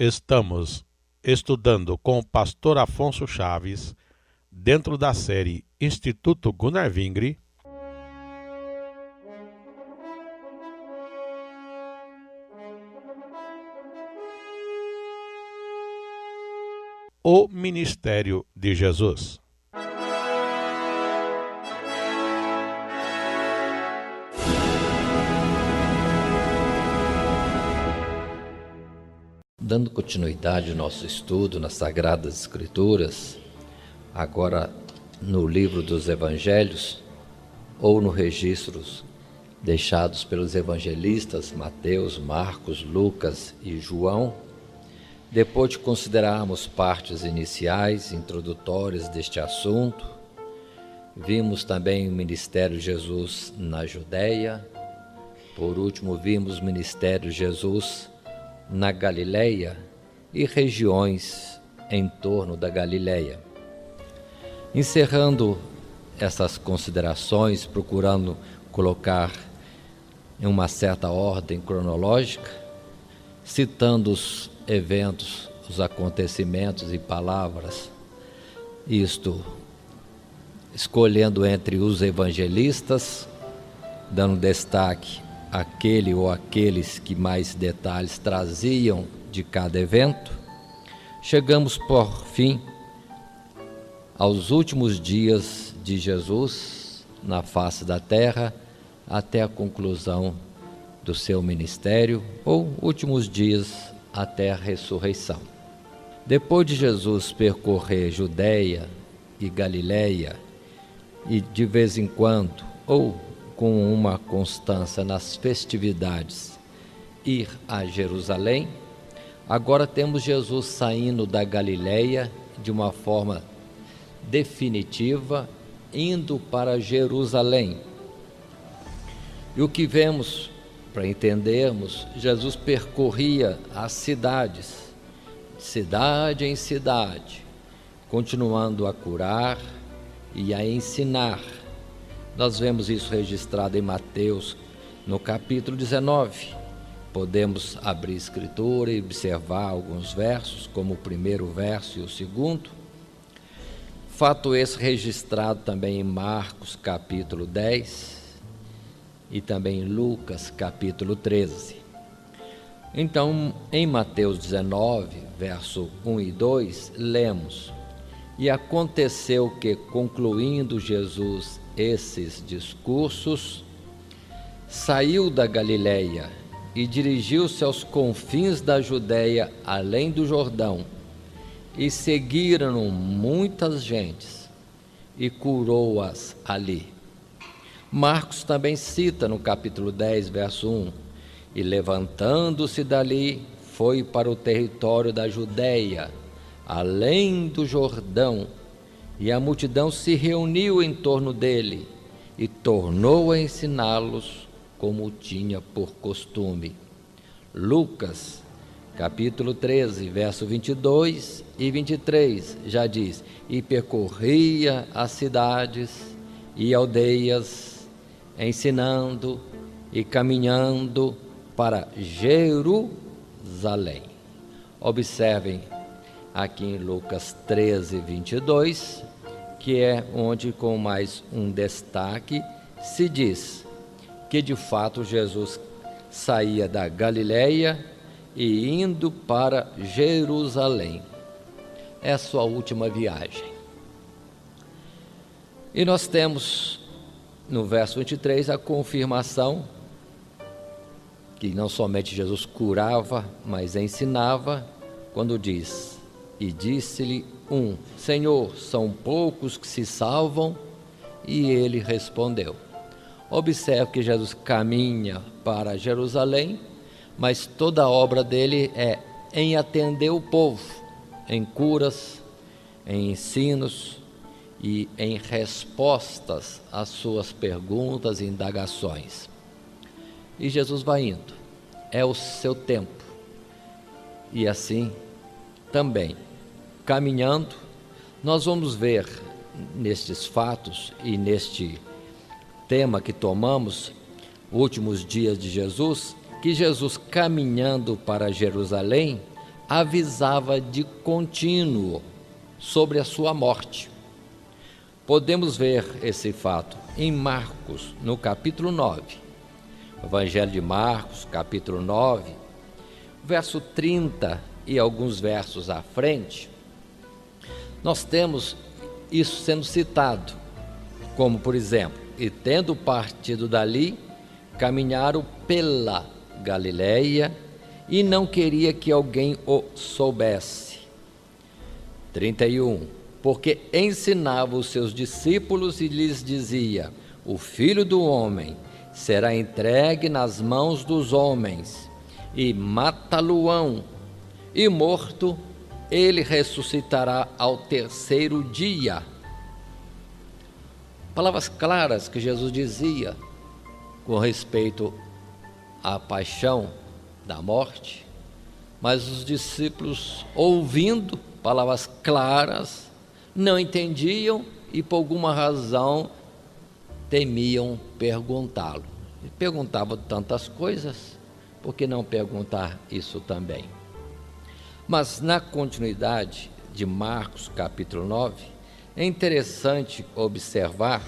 Estamos estudando com o pastor Afonso Chaves, dentro da série Instituto Gunnar Vingri, o Ministério de Jesus. Dando continuidade ao nosso estudo nas Sagradas Escrituras, agora no livro dos Evangelhos, ou nos registros deixados pelos evangelistas Mateus, Marcos, Lucas e João, depois de considerarmos partes iniciais, introdutórias deste assunto, vimos também o ministério de Jesus na Judéia. Por último, vimos o ministério de Jesus na Galileia e regiões em torno da Galileia. Encerrando essas considerações, procurando colocar em uma certa ordem cronológica, citando os eventos, os acontecimentos e palavras, isto escolhendo entre os evangelistas, dando destaque aquele ou aqueles que mais detalhes traziam de cada evento, chegamos por fim aos últimos dias de Jesus na face da terra, até a conclusão do seu ministério, ou últimos dias até a ressurreição. Depois de Jesus percorrer Judeia e Galileia, e de vez em quando, ou com uma constância nas festividades, ir a Jerusalém, agora temos Jesus saindo da Galileia de uma forma definitiva, indo para Jerusalém. E o que vemos, para entendermos, Jesus percorria as cidades, cidade em cidade, continuando a curar e a ensinar. Nós vemos isso registrado em Mateus, no capítulo 19. Podemos abrir a Escritura e observar alguns versos, como o primeiro verso e o segundo. Fato esse registrado também em Marcos, capítulo 10, e também em Lucas, capítulo 13. Então, em Mateus 19, verso 1 e 2, lemos: E aconteceu que, concluindo Jesus esses discursos, saiu da Galileia e dirigiu-se aos confins da Judéia, além do Jordão, e seguiram muitas gentes, e curou-as ali. Marcos também cita no capítulo 10, verso 1, e levantando-se dali, foi para o território da Judéia, além do Jordão, e a multidão se reuniu em torno dele e tornou a ensiná-los como tinha por costume. Lucas, capítulo 13, verso 22 e 23, já diz: E percorria as cidades e aldeias, ensinando e caminhando para Jerusalém. Observem aqui em Lucas 13, 22, que é onde, com mais um destaque, se diz que de fato Jesus saía da Galileia e indo para Jerusalém. É a sua última viagem. E nós temos no verso 23 a confirmação que não somente Jesus curava, mas ensinava, quando diz: E disse-lhe um: Senhor, são poucos que se salvam? E ele respondeu. Observe que Jesus caminha para Jerusalém, mas toda a obra dele é em atender o povo, em curas, em ensinos e em respostas às suas perguntas e indagações. E Jesus vai indo, é o seu tempo. E assim também, caminhando, nós vamos ver nestes fatos e neste tema que tomamos, últimos dias de Jesus, que Jesus, caminhando para Jerusalém, avisava de contínuo sobre a sua morte. Podemos ver esse fato em Marcos, no capítulo 9. Evangelho de Marcos, capítulo 9, verso 30 e alguns versos à frente, nós temos isso sendo citado, como por exemplo: e tendo partido dali, caminharam pela Galileia, e não queria que alguém o soubesse. 31. Porque ensinava os seus discípulos e lhes dizia: o Filho do Homem será entregue nas mãos dos homens, e matá-lo-ão, e morto, ele ressuscitará ao terceiro dia. Palavras claras que Jesus dizia com respeito à paixão da morte, mas os discípulos, ouvindo palavras claras, não entendiam e por alguma razão temiam perguntá-lo. E perguntavam tantas coisas, por que não perguntar isso também? Mas na continuidade de Marcos capítulo 9, é interessante observar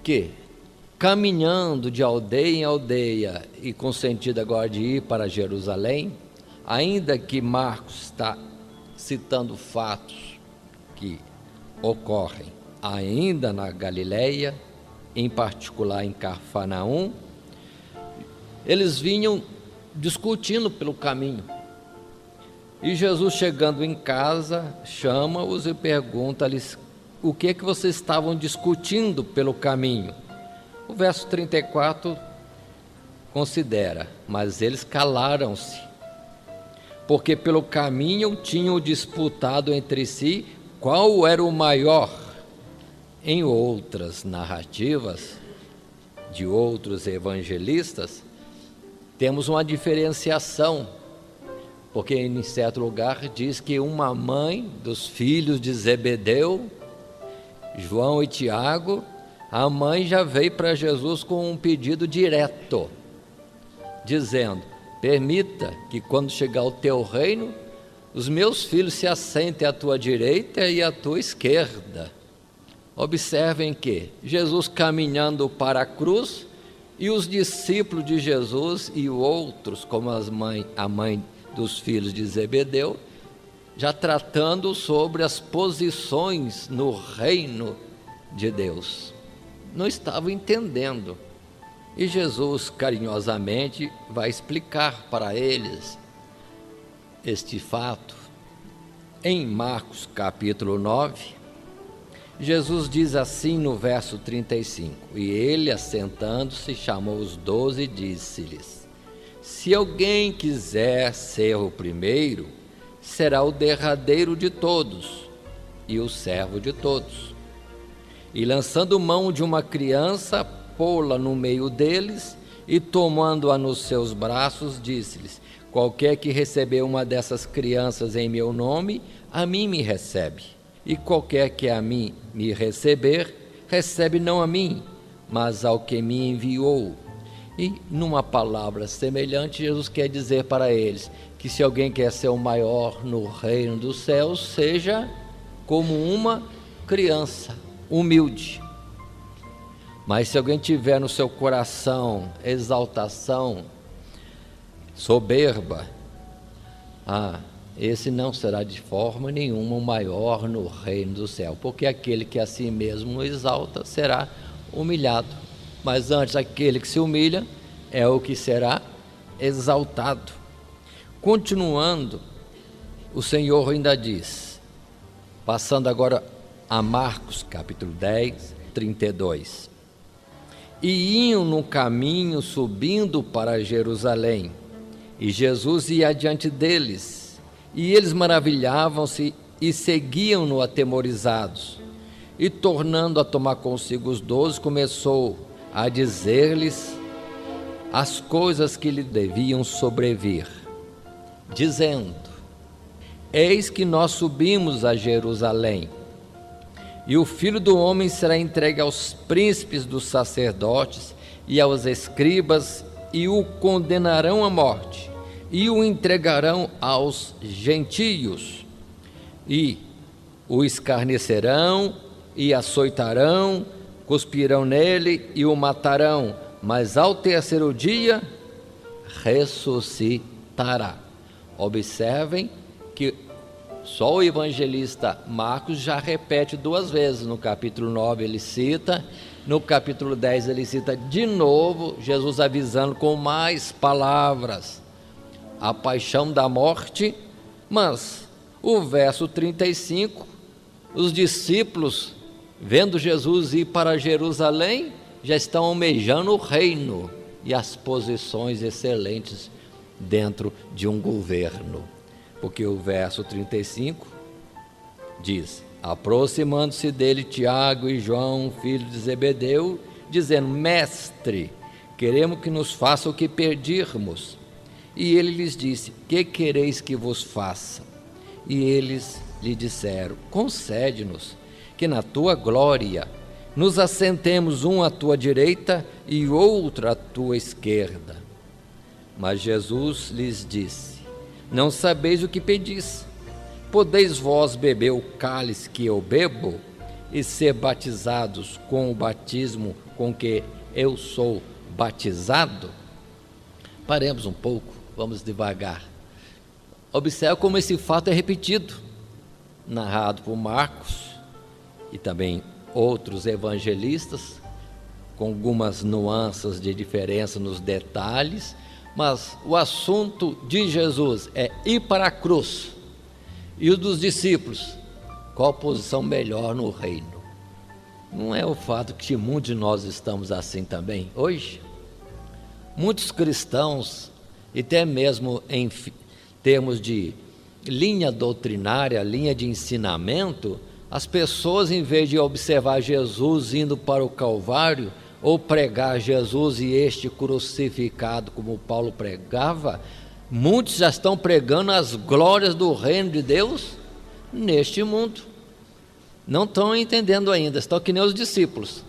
que, caminhando de aldeia em aldeia e com sentido agora de ir para Jerusalém, ainda que Marcos está citando fatos que ocorrem ainda na Galileia, em particular em Cafarnaum, eles vinham discutindo pelo caminho. E Jesus, chegando em casa, chama-os e pergunta-lhes o que vocês estavam discutindo pelo caminho. O verso 34 considera: mas eles calaram-se, porque pelo caminho tinham disputado entre si qual era o maior. Em outras narrativas de outros evangelistas, temos uma diferenciação, porque em certo lugar diz que uma mãe dos filhos de Zebedeu, João e Tiago, a mãe já veio para Jesus com um pedido direto, dizendo: permita que quando chegar o teu reino, os meus filhos se assentem à tua direita e à tua esquerda. Observem que Jesus caminhando para a cruz e os discípulos de Jesus e outros, como a mãe dos filhos de Zebedeu, já tratando sobre as posições no reino de Deus. Não estavam entendendo. E Jesus carinhosamente vai explicar para eles este fato. Em Marcos capítulo 9, Jesus diz assim no verso 35: e ele, assentando-se, chamou os 12 e disse-lhes: se alguém quiser ser o primeiro, será o derradeiro de todos e o servo de todos. E lançando mão de uma criança, pô-la no meio deles, e tomando-a nos seus braços, disse-lhes: qualquer que receber uma dessas crianças em meu nome, a mim me recebe. E qualquer que a mim me receber, recebe não a mim, mas ao que me enviou. E numa palavra semelhante, Jesus quer dizer para eles que se alguém quer ser o maior no reino dos céus, seja como uma criança, humilde. Mas se alguém tiver no seu coração exaltação, soberba, esse não será de forma nenhuma o maior no reino do céu, porque aquele que a si mesmo exalta será humilhado, mas antes aquele que se humilha é o que será exaltado. Continuando, o Senhor ainda diz, passando agora a Marcos capítulo 10, 32: e iam no caminho subindo para Jerusalém, e Jesus ia adiante deles, e eles maravilhavam-se e seguiam-no atemorizados. E tornando a tomar consigo os 12, começou a dizer-lhes as coisas que lhe deviam sobrevir, dizendo: eis que nós subimos a Jerusalém, e o Filho do Homem será entregue aos príncipes dos sacerdotes e aos escribas, e o condenarão à morte, e o entregarão aos gentios, e o escarnecerão e açoitarão, cuspirão nele e o matarão, mas ao terceiro dia ressuscitará. Observem que só o evangelista Marcos já repete 2 vezes. No capítulo 9 ele cita, no capítulo 10 ele cita de novo, Jesus avisando com mais palavras a paixão da morte. Mas o verso 35, os discípulos, vendo Jesus ir para Jerusalém, já estão almejando o reino e as posições excelentes dentro de um governo. Porque o verso 35 diz: aproximando-se dele Tiago e João, filho de Zebedeu, dizendo: Mestre, queremos que nos faça o que pedirmos. E ele lhes disse: que quereis que vos faça? E eles lhe disseram: concede-nos que na tua glória nos assentemos um à tua direita e outro à tua esquerda. Mas Jesus lhes disse: não sabeis o que pedis. Podeis vós beber o cálice que eu bebo e ser batizados com o batismo com que eu sou batizado? Paremos um pouco, vamos devagar. Observe como esse fato é repetido, narrado por Marcos e também outros evangelistas, com algumas nuances de diferença nos detalhes, mas o assunto de Jesus é ir para a cruz. E o dos discípulos, qual posição melhor no reino? Não é o fato que muitos de nós estamos assim também hoje? Muitos cristãos, e até mesmo em termos de linha doutrinária, linha de ensinamento, as pessoas, em vez de observar Jesus indo para o Calvário, ou pregar Jesus e este crucificado, como Paulo pregava, muitos já estão pregando as glórias do reino de Deus neste mundo. Não estão entendendo ainda, estão que nem os discípulos.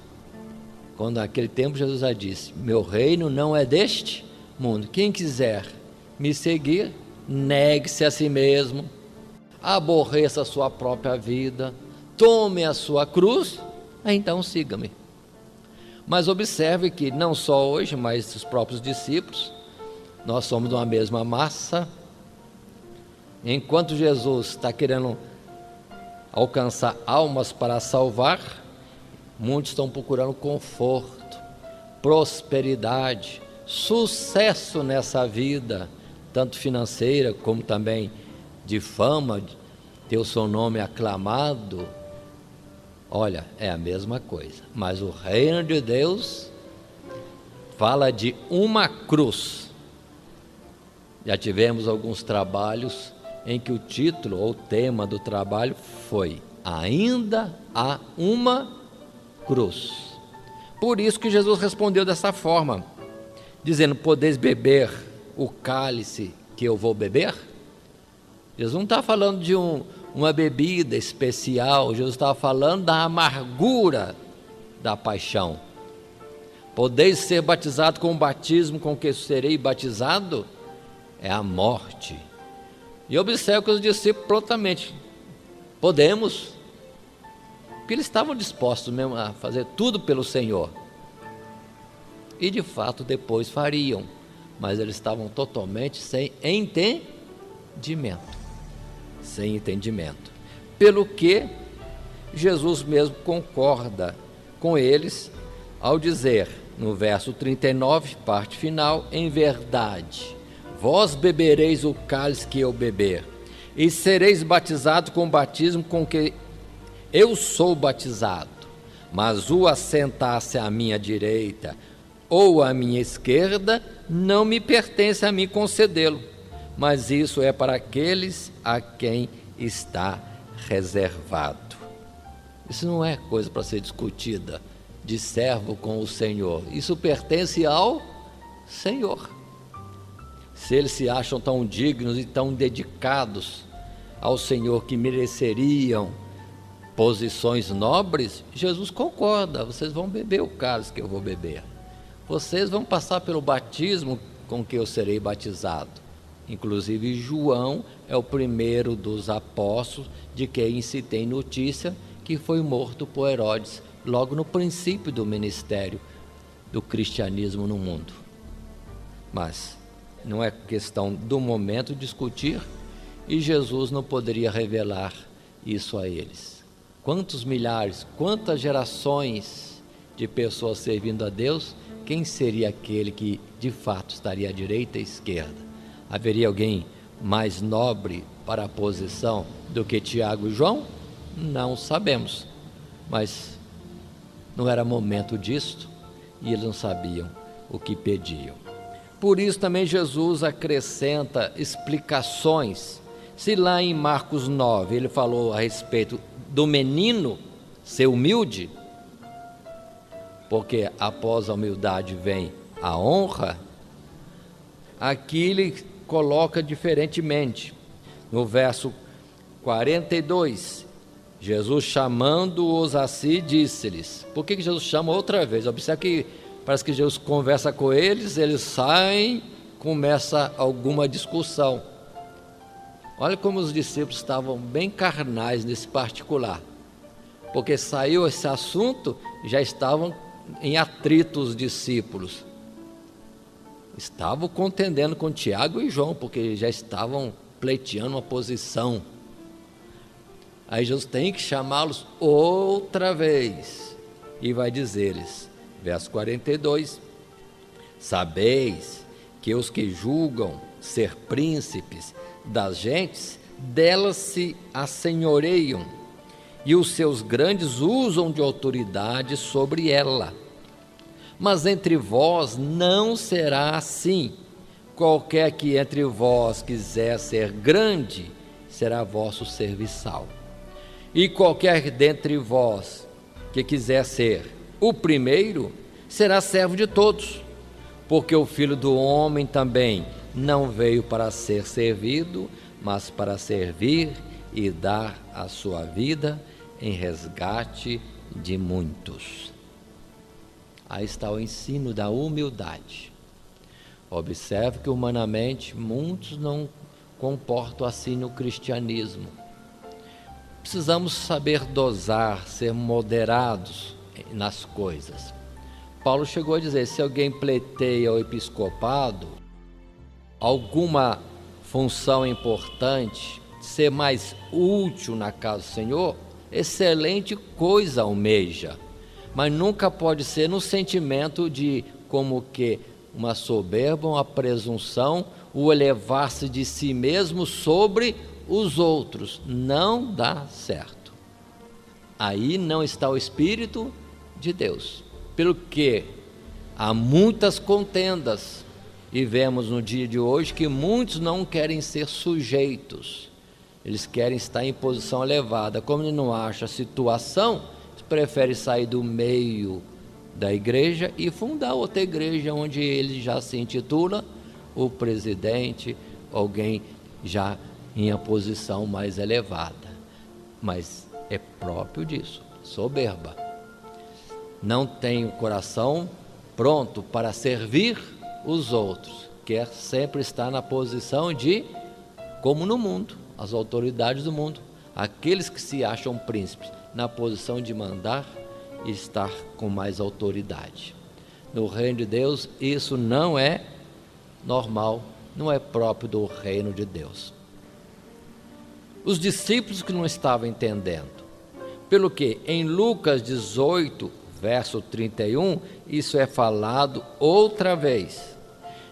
Quando naquele tempo Jesus já disse: meu reino não é deste mundo. Quem quiser me seguir, negue-se a si mesmo, aborreça a sua própria vida, tome a sua cruz, então siga-me. Mas observe que não só hoje, mas os próprios discípulos, nós somos de uma mesma massa. Enquanto Jesus está querendo alcançar almas para salvar, muitos estão procurando conforto, prosperidade, sucesso nessa vida, tanto financeira como também de fama, de ter o seu nome aclamado. Olha, é a mesma coisa, mas o reino de Deus fala de uma cruz. Já tivemos alguns trabalhos em que o título ou tema do trabalho foi: ainda há uma cruz. Por isso que Jesus respondeu dessa forma, dizendo: podeis beber o cálice que eu vou beber? Jesus não está falando de uma bebida especial, Jesus estava falando da amargura da paixão. Podeis ser batizado com o batismo com que serei batizado? É a morte. E observe que os discípulos prontamente: podemos, porque eles estavam dispostos mesmo a fazer tudo pelo Senhor, e de fato depois fariam, mas eles estavam totalmente sem entendimento, pelo que Jesus mesmo concorda com eles ao dizer no verso 39, parte final: em verdade, vós bebereis o cálice que eu beber, e sereis batizados com o batismo com que eu sou batizado, mas o assentar-se à minha direita ou à minha esquerda não me pertence a mim concedê-lo, mas isso é para aqueles a quem está reservado. Isso não é coisa para ser discutida de servo com o Senhor, isso pertence ao Senhor. Se eles se acham tão dignos e tão dedicados ao Senhor que mereceriam posições nobres, Jesus concorda: vocês vão beber o cálice que eu vou beber, vocês vão passar pelo batismo com que eu serei batizado, Inclusive João é o primeiro dos apóstolos de quem se tem notícia que foi morto por Herodes, logo no princípio do ministério do cristianismo no mundo. Mas não é questão do momento discutir, e Jesus não poderia revelar isso a eles. Quantos milhares, quantas gerações de pessoas servindo a Deus, quem seria aquele que de fato estaria à direita e à esquerda? Haveria alguém mais nobre para a posição do que Tiago e João? Não sabemos, mas não era momento disto e eles não sabiam o que pediam. Por isso também Jesus acrescenta explicações. Se lá em Marcos 9 ele falou a respeito do menino ser humilde, porque após a humildade vem a honra, aqui ele coloca diferentemente. No verso 42, Jesus chamando-os a si, disse-lhes. Por que Jesus chama outra vez? Observe que parece que Jesus conversa com eles, eles saem, começa alguma discussão. Olha como os discípulos estavam bem carnais nesse particular, porque saiu esse assunto, já estavam em atrito os discípulos. Estavam contendendo com Tiago e João, porque já estavam pleiteando uma posição. Aí Jesus tem que chamá-los outra vez e vai dizer-lhes, verso 42, sabeis que os que julgam ser príncipes das gentes, delas se assenhoreiam, e os seus grandes usam de autoridade sobre ela. Mas entre vós não será assim. Qualquer que entre vós quiser ser grande, será vosso serviçal. E qualquer dentre vós que quiser ser o primeiro, será servo de todos. Porque o Filho do Homem também não veio para ser servido, mas para servir e dar a sua vida em resgate de muitos. Aí está o ensino da humildade. Observe que humanamente muitos não comportam assim no cristianismo. Precisamos saber dosar, ser moderados nas coisas. Paulo chegou a dizer, se alguém pleiteia o episcopado, alguma função importante, ser mais útil na casa do Senhor, excelente coisa almeja. Mas nunca pode ser no sentimento de como que uma soberba, uma presunção, o elevar-se de si mesmo sobre os outros. Não dá certo. Aí não está o Espírito de Deus. Pelo que há muitas contendas, e vemos no dia de hoje que muitos não querem ser sujeitos. Eles querem estar em posição elevada. Como ele não acha a situação, prefere sair do meio da igreja e fundar outra igreja onde ele já se intitula o presidente, alguém já em uma posição mais elevada. Mas é próprio disso, soberba. Não tem o coração pronto para servir os outros, quer sempre estar na posição de, como no mundo, as autoridades do mundo, aqueles que se acham príncipes, na posição de mandar e estar com mais autoridade. No reino de Deus, isso não é normal, não é próprio do reino de Deus. Os discípulos que não estavam entendendo, pelo que em Lucas 18, verso 31, isso é falado outra vez.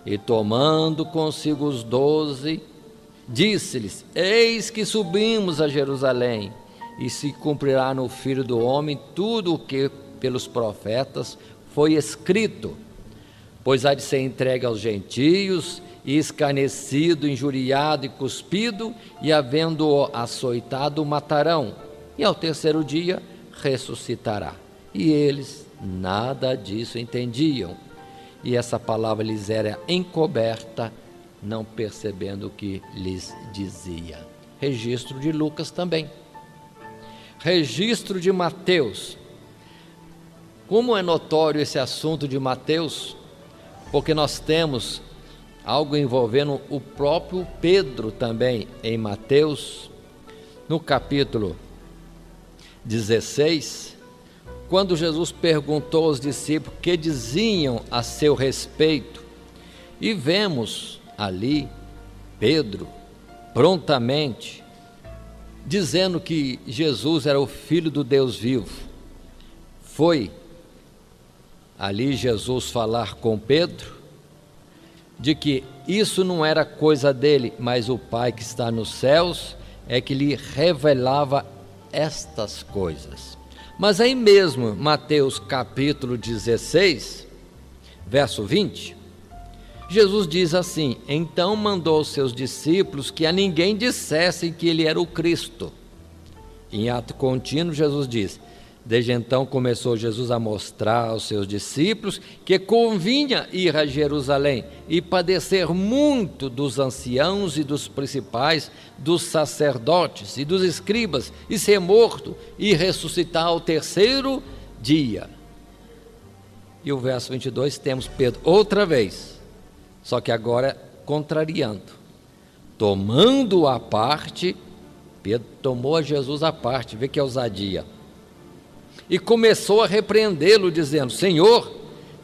E tomando consigo os 12, disse-lhes, eis que subimos a Jerusalém, e se cumprirá no Filho do Homem tudo o que pelos profetas foi escrito, pois há de ser entregue aos gentios, e escarnecido, injuriado e cuspido, e havendo-o açoitado, o matarão, e ao terceiro dia ressuscitará. E eles nada disso entendiam, e essa palavra lhes era encoberta, não percebendo o que lhes dizia. Registro de Lucas também. Registro de Mateus. Como é notório esse assunto de Mateus? Porque nós temos algo envolvendo o próprio Pedro também, em Mateus, no capítulo 16, quando Jesus perguntou aos discípulos o que diziam a seu respeito, e vemos ali Pedro prontamente dizendo que Jesus era o Filho do Deus vivo. Foi ali Jesus falar com Pedro de que isso não era coisa dele, mas o Pai que está nos céus é que lhe revelava estas coisas. Mas aí mesmo, Mateus capítulo 16, verso 20, Jesus diz assim: então mandou aos seus discípulos que a ninguém dissessem que ele era o Cristo. Em ato contínuo, Jesus diz: desde então começou Jesus a mostrar aos seus discípulos que convinha ir a Jerusalém e padecer muito dos anciãos e dos principais, dos sacerdotes e dos escribas, e ser morto e ressuscitar ao terceiro dia. E o verso 22 temos Pedro outra vez, só que agora contrariando, tomando a parte. Pedro tomou a Jesus à parte, vê que ousadia, e começou a repreendê-lo, dizendo: Senhor,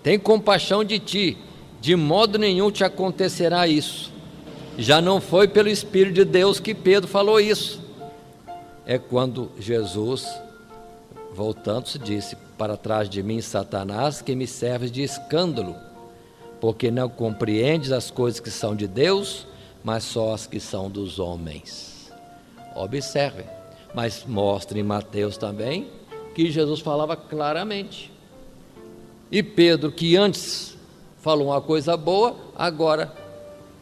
tem compaixão de ti, de modo nenhum te acontecerá isso. Já não foi pelo Espírito de Deus que Pedro falou isso. É quando Jesus, voltando-se, disse: para trás de mim, Satanás, que me serves de escândalo, porque não compreendes as coisas que são de Deus, mas só as que são dos homens. Observem, mas mostra em Mateus também que Jesus falava claramente. E Pedro, que antes falou uma coisa boa, agora,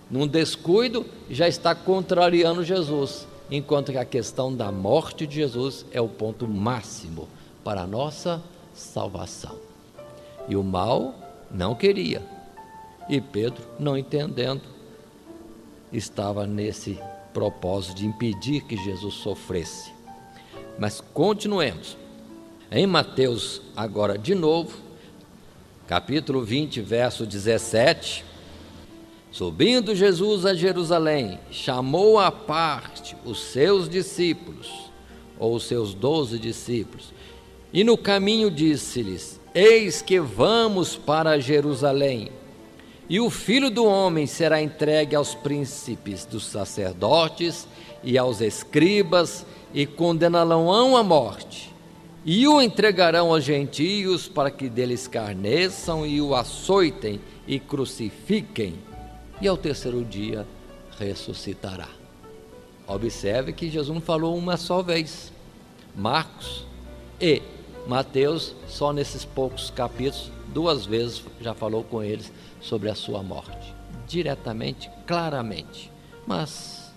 num descuido, já está contrariando Jesus, enquanto que a questão da morte de Jesus é o ponto máximo para a nossa salvação. E o mal não queria, e Pedro, não entendendo, estava nesse propósito de impedir que Jesus sofresse. Mas continuemos. Em Mateus, agora de novo, capítulo 20, verso 17, subindo Jesus a Jerusalém, chamou à parte os seus discípulos, ou os seus 12 discípulos, e no caminho disse-lhes: eis que vamos para Jerusalém, e o Filho do Homem será entregue aos príncipes dos sacerdotes e aos escribas, e condená-lo-ão à morte, e o entregarão aos gentios para que dele escarneçam e o açoitem e crucifiquem, e ao terceiro dia ressuscitará. Observe que Jesus não falou uma só vez. Marcos e Mateus, só nesses poucos capítulos, 2 vezes já falou com eles sobre a sua morte, diretamente, claramente, mas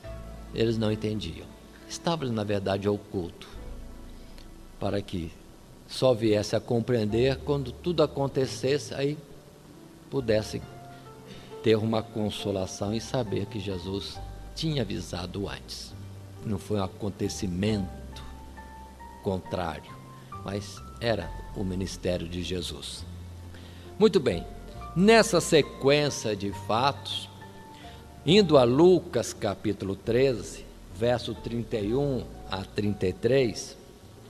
eles não entendiam. Estava, na verdade, oculto, para que só viesse a compreender quando tudo acontecesse, aí pudesse ter uma consolação e saber que Jesus tinha avisado antes. Não foi um acontecimento contrário, mas era o ministério de Jesus. Muito bem, nessa sequência de fatos, indo a Lucas capítulo 13, verso 31 a 33,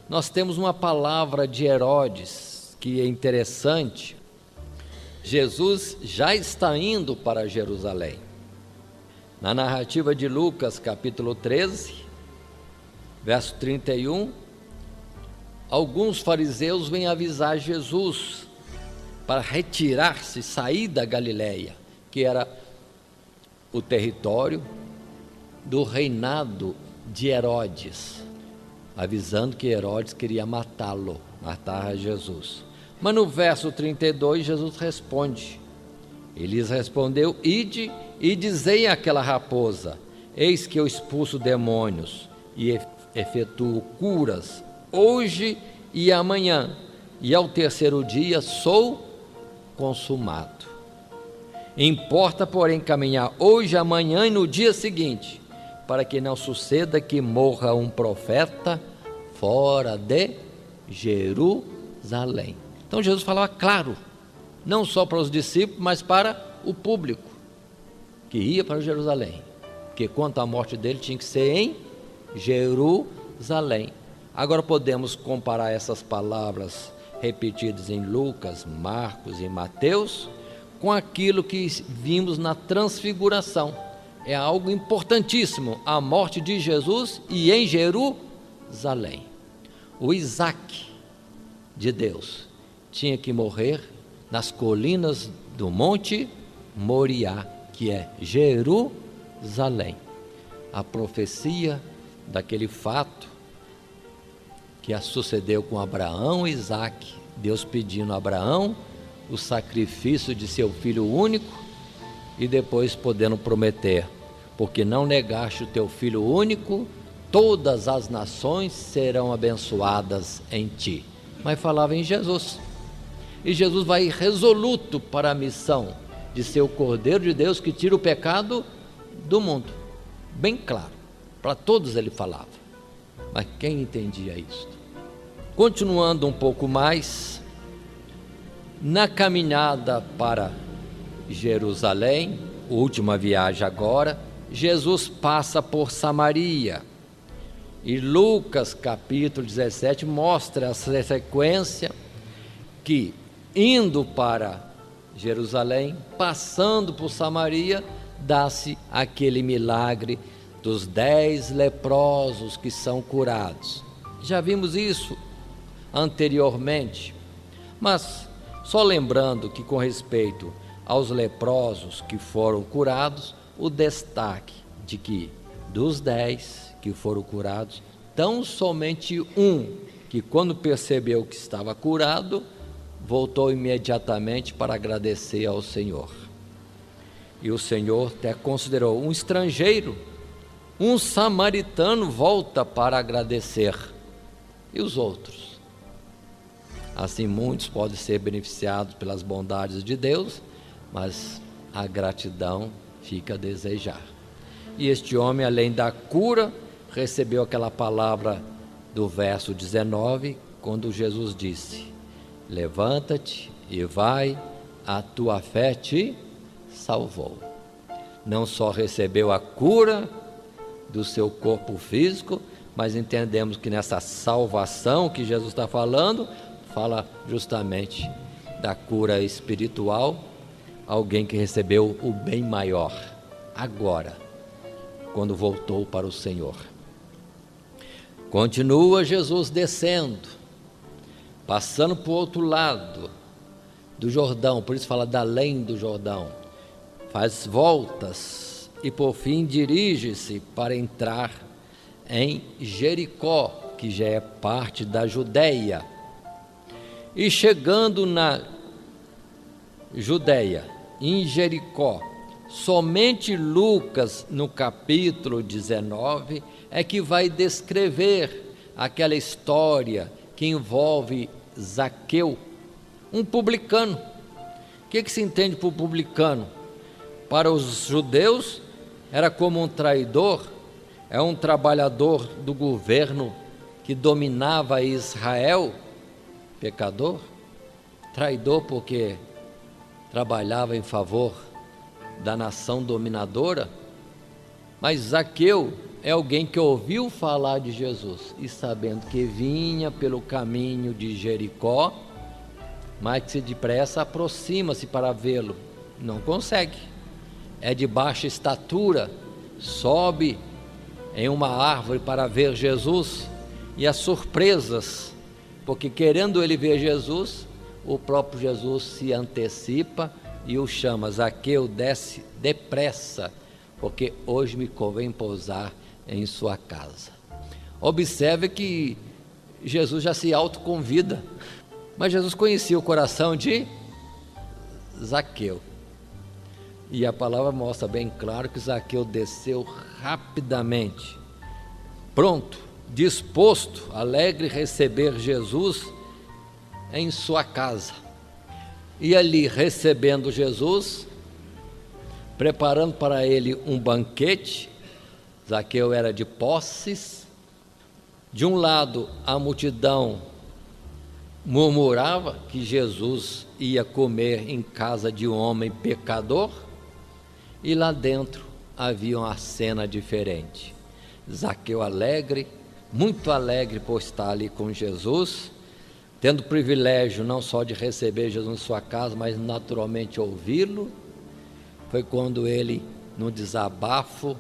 nós temos uma palavra de Herodes que é interessante. Jesus já está indo para Jerusalém. Na narrativa de Lucas capítulo 13, verso 31, alguns fariseus vêm avisar Jesus para retirar-se, sair da Galileia, que era o território do reinado de Herodes, avisando que Herodes queria matá-lo, matar Jesus. Mas no verso 32, Jesus responde. Ele lhes respondeu: ide e dizei àquela raposa: eis que eu expulso demônios e efetuo curas hoje e amanhã, e ao terceiro dia sou consumado. Importa, porém, caminhar hoje, amanhã e no dia seguinte, para que não suceda que morra um profeta fora de Jerusalém. Então Jesus falava claro, não só para os discípulos, mas para o público. que ia para Jerusalém, porque quanto à morte dele tinha que ser em Jerusalém. Agora podemos comparar essas palavras repetidas em Lucas, Marcos e Mateus com aquilo que vimos na transfiguração. É algo importantíssimo, a morte de Jesus e em Jerusalém. O Isaac de Deus tinha que morrer nas colinas do Monte Moriá, que é Jerusalém. A profecia daquele fato que sucedeu com Abraão e Isaac, Deus pedindo a Abraão o sacrifício de seu filho único e depois podendo prometer: porque não negaste o teu filho único, todas as nações serão abençoadas em ti. Mas falava em Jesus, e Jesus vai resoluto para a missão de ser o Cordeiro de Deus que tira o pecado do mundo, bem claro, para todos ele falava, mas quem entendia isso? Continuando um pouco mais, na caminhada para Jerusalém, última viagem agora, Jesus passa por Samaria, e Lucas capítulo 17 mostra essa sequência, que indo para Jerusalém, passando por Samaria, dá-se aquele milagre dos 10 leprosos que são curados. Já vimos isso anteriormente, mas só lembrando que com respeito aos leprosos que foram curados, o destaque de que dos 10 que foram curados, tão somente um, que quando percebeu que estava curado, voltou imediatamente para agradecer ao Senhor. E o Senhor até considerou um estrangeiro, um samaritano, volta para agradecer. E os outros? Assim, muitos podem ser beneficiados pelas bondades de Deus, mas a gratidão fica a desejar. E este homem, além da cura, recebeu aquela palavra do verso 19, quando Jesus disse: levanta-te e vai, a tua fé te salvou. Não só recebeu a cura do seu corpo físico, mas entendemos que nessa salvação que Jesus está falando, fala justamente da cura espiritual, alguém que recebeu o bem maior, agora, quando voltou para o Senhor. Continua Jesus descendo, passando para o outro lado do Jordão, por isso fala da além do Jordão, faz voltas e por fim dirige-se para entrar em Jericó, que já é parte da Judeia. E chegando na Judeia, em Jericó, somente Lucas, no capítulo 19, é que vai descrever aquela história que envolve Zaqueu, um publicano. O que se entende por publicano? Para os judeus, era como um traidor, é um trabalhador do governo que dominava Israel, pecador, traidor porque trabalhava em favor da nação dominadora. Mas Zaqueu é alguém que ouviu falar de Jesus e sabendo que vinha pelo caminho de Jericó, mas que se depressa aproxima-se para vê-lo, não consegue, é de baixa estatura, sobe em uma árvore para ver Jesus, e as surpresas, porque querendo ele ver Jesus, o próprio Jesus se antecipa e o chama: Zaqueu, desce depressa, porque hoje me convém pousar em sua casa. Observe que Jesus já se autoconvida, mas Jesus conhecia o coração de Zaqueu, e a palavra mostra bem claro que Zaqueu desceu rapidamente, pronto, disposto, alegre receber Jesus em sua casa. E ali, recebendo Jesus, preparando para ele um banquete, Zaqueu era de posses. De um lado, a multidão murmurava que Jesus ia comer em casa de um homem pecador, E lá dentro havia uma cena diferente. Zaqueu alegre, muito alegre por estar ali com Jesus, tendo o privilégio não só de receber Jesus em sua casa, mas naturalmente ouvi-lo. Foi quando ele, no desabafo,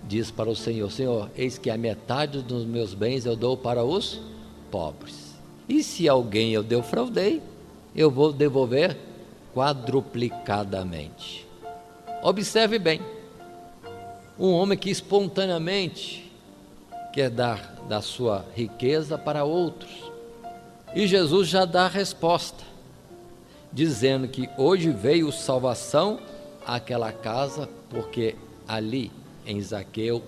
diz para o Senhor: Senhor, eis que a metade dos meus bens eu dou para os pobres. E se alguém eu defraudei, eu vou devolver quadruplicadamente. Observe bem, um homem que espontaneamente quer dar da sua riqueza para outros. E Jesus já dá a resposta, dizendo que hoje veio salvação àquela casa, porque ali em Zaqueu,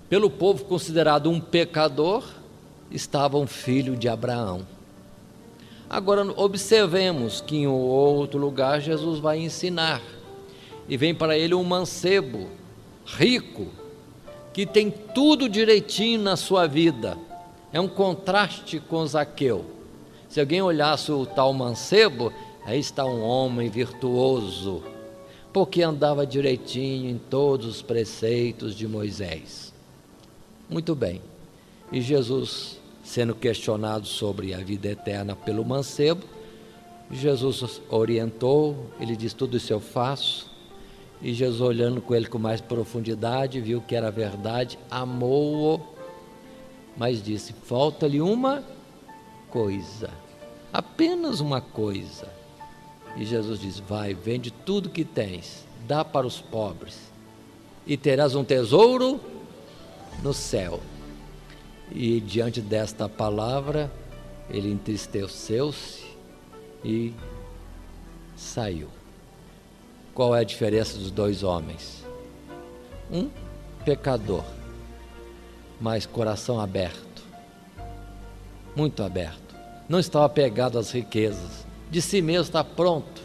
pelo povo considerado um pecador, estava um filho de Abraão. Agora observemos que em outro lugar Jesus vai ensinar, e vem para ele um mancebo rico, que tem tudo direitinho na sua vida. É um contraste com Zaqueu. Se alguém olhasse o tal mancebo, aí está um homem virtuoso, porque andava direitinho em todos os preceitos de Moisés. Muito bem. E Jesus, sendo questionado sobre a vida eterna pelo mancebo, Jesus orientou, ele disse: tudo isso eu faço. E Jesus, olhando com ele com mais profundidade, viu que era verdade, amou-o, mas disse: falta-lhe uma coisa, apenas uma coisa. E Jesus diz: vai, vende tudo que tens, dá para os pobres, e terás um tesouro no céu. E diante desta palavra, ele entristeceu-se e saiu. Qual é a diferença dos dois homens? Um pecador, mas coração aberto, muito aberto, não estava apegado às riquezas, de si mesmo está pronto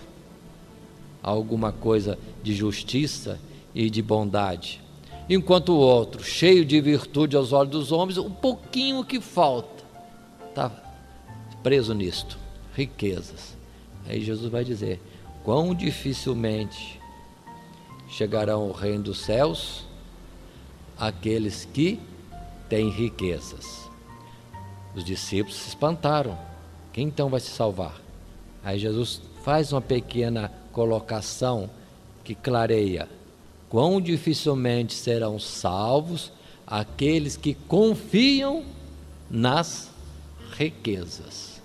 a alguma coisa de justiça e de bondade, enquanto o outro, cheio de virtude aos olhos dos homens, um pouquinho que falta, está preso nisto, riquezas. Aí Jesus vai dizer: quão dificilmente chegarão ao reino dos céus aqueles que têm riquezas. Os discípulos se espantaram: quem então vai se salvar? Aí Jesus faz uma pequena colocação que clareia: quão dificilmente serão salvos aqueles que confiam nas riquezas,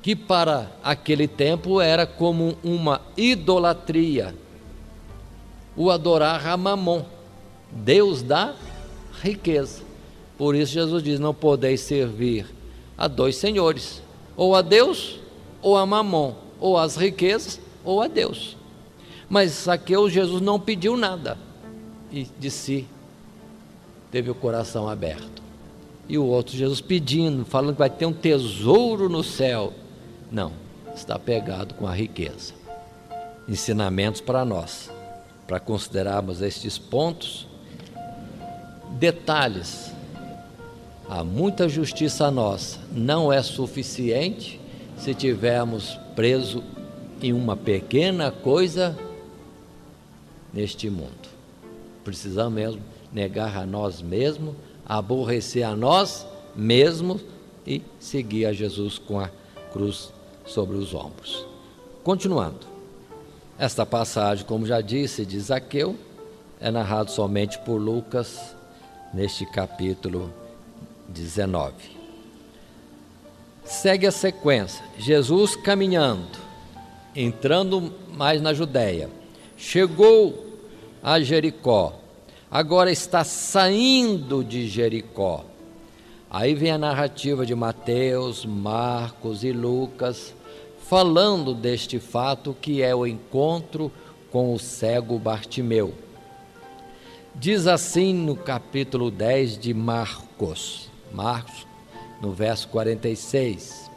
que para aquele tempo era como uma idolatria, o adorar a Mamon, Deus da riqueza. Por isso Jesus diz: não podeis servir a dois senhores, ou a Deus ou a Mamon, ou às riquezas ou a Deus. Mas Zaqueu, Jesus não pediu nada, e de si teve o coração aberto. E o outro, Jesus pedindo, falando que vai ter um tesouro no céu, não, está pegado com a riqueza. Ensinamentos para nós, para considerarmos estes pontos. Detalhes: há muita justiça nossa, não é suficiente se tivermos preso em uma pequena coisa neste mundo. Precisamos mesmo negar a nós mesmos, aborrecer a nós mesmos e seguir a Jesus com a cruz sobre os ombros. Continuando, esta passagem, como já disse, de Zaqueu, é narrado somente por Lucas neste capítulo 19. Segue a sequência: Jesus caminhando, entrando mais na Judéia, chegou a Jericó, agora está saindo de Jericó. Aí vem a narrativa de Mateus, Marcos e Lucas, falando deste fato que é o encontro com o cego Bartimeu. Diz assim no capítulo 10 de Marcos, no verso 46.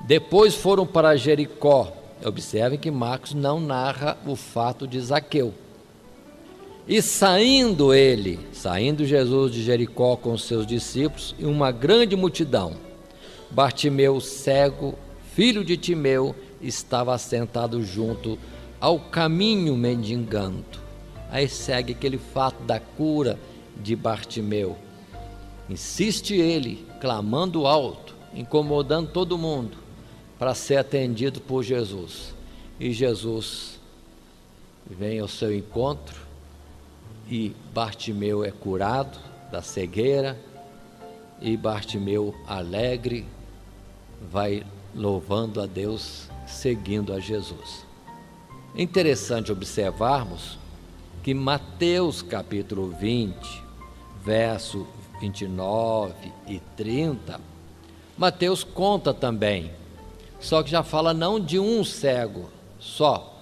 Depois foram para Jericó. Observem que Marcos não narra o fato de Zaqueu. E saindo Jesus de Jericó com os seus discípulos e uma grande multidão, Bartimeu, cego, filho de Timeu, estava sentado junto ao caminho mendigando. Aí segue aquele fato da cura de Bartimeu. Insiste ele, clamando alto, incomodando todo mundo, para ser atendido por Jesus. E Jesus vem ao seu encontro e Bartimeu é curado da cegueira, e Bartimeu, alegre, vai louvando a Deus, seguindo a Jesus. É interessante observarmos que Mateus capítulo 20, verso 29 e 30, Mateus conta também, só que já fala não de um cego só,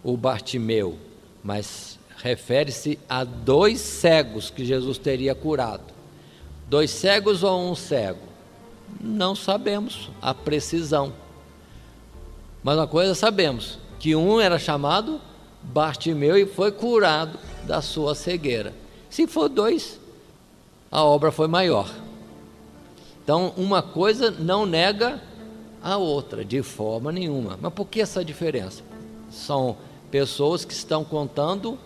o Bartimeu, mas refere-se a 2 cegos que Jesus teria curado. 2 cegos ou um cego? Não sabemos a precisão, mas uma coisa sabemos, que um era chamado Bartimeu e foi curado da sua cegueira. Se for 2, a obra foi maior. Então, uma coisa não nega a outra, de forma nenhuma. Mas por que essa diferença? São pessoas que estão contando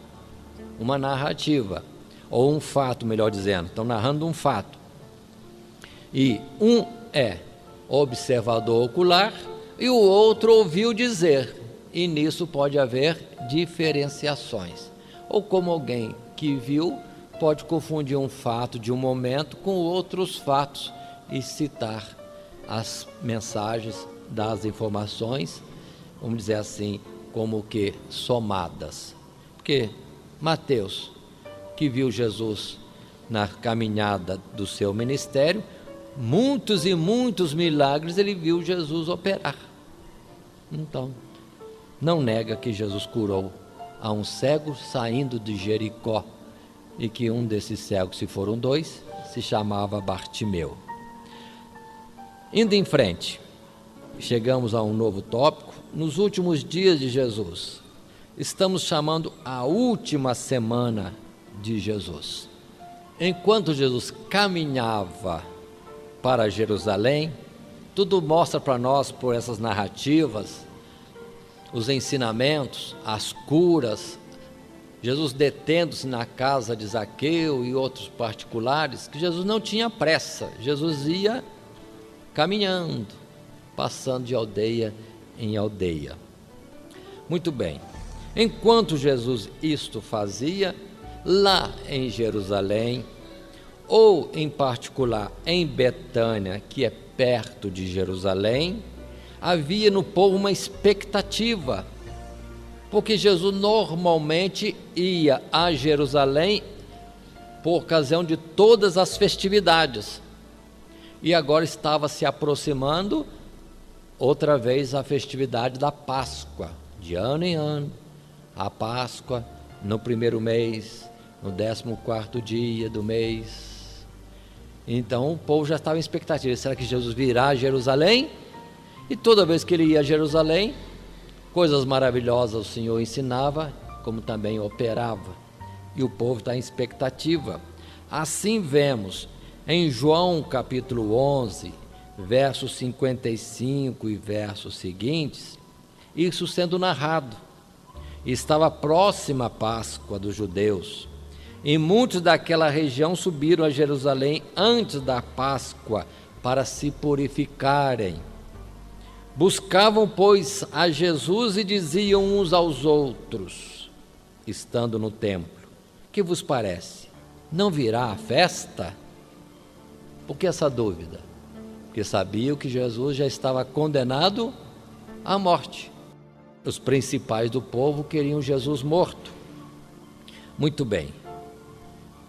uma narrativa, ou um fato, melhor dizendo, estão narrando um fato. E um é observador ocular e o outro ouviu dizer, e nisso pode haver diferenciações. Ou como alguém que viu pode confundir um fato de um momento com outros fatos e citar as mensagens das informações, vamos dizer assim, como que somadas. Porque Mateus, que viu Jesus na caminhada do seu ministério, muitos e muitos milagres ele viu Jesus operar. Então, não nega que Jesus curou a um cego saindo de Jericó, e que um desses cegos, se foram 2, se chamava Bartimeu. Indo em frente, chegamos a um novo tópico. Nos últimos dias de Jesus, estamos chamando a última semana de Jesus. Enquanto Jesus caminhava para Jerusalém, tudo mostra para nós, por essas narrativas, os ensinamentos, as curas, Jesus detendo-se na casa de Zaqueu e outros particulares, que Jesus não tinha pressa, Jesus ia caminhando, passando de aldeia em aldeia. Muito bem, enquanto Jesus isto fazia, lá em Jerusalém, ou em particular em Betânia, que é perto de Jerusalém, havia no povo uma expectativa, porque Jesus normalmente ia a Jerusalém por ocasião de todas as festividades, e agora estava se aproximando outra vez a festividade da Páscoa, de ano em ano, a Páscoa no primeiro mês, no 14º dia do mês. Então o povo já estava em expectativa, será que Jesus virá a Jerusalém? E toda vez que ele ia a Jerusalém, coisas maravilhosas o Senhor ensinava, como também operava, e o povo está em expectativa. Assim vemos em João capítulo 11, versos 55 e versos seguintes, isso sendo narrado. Estava próxima a Páscoa dos judeus, e muitos daquela região subiram a Jerusalém antes da Páscoa para se purificarem. Buscavam, pois, a Jesus e diziam uns aos outros, estando no templo: que vos parece? Não virá a festa? Por que essa dúvida? Porque sabiam que Jesus já estava condenado à morte. Os principais do povo queriam Jesus morto. Muito bem.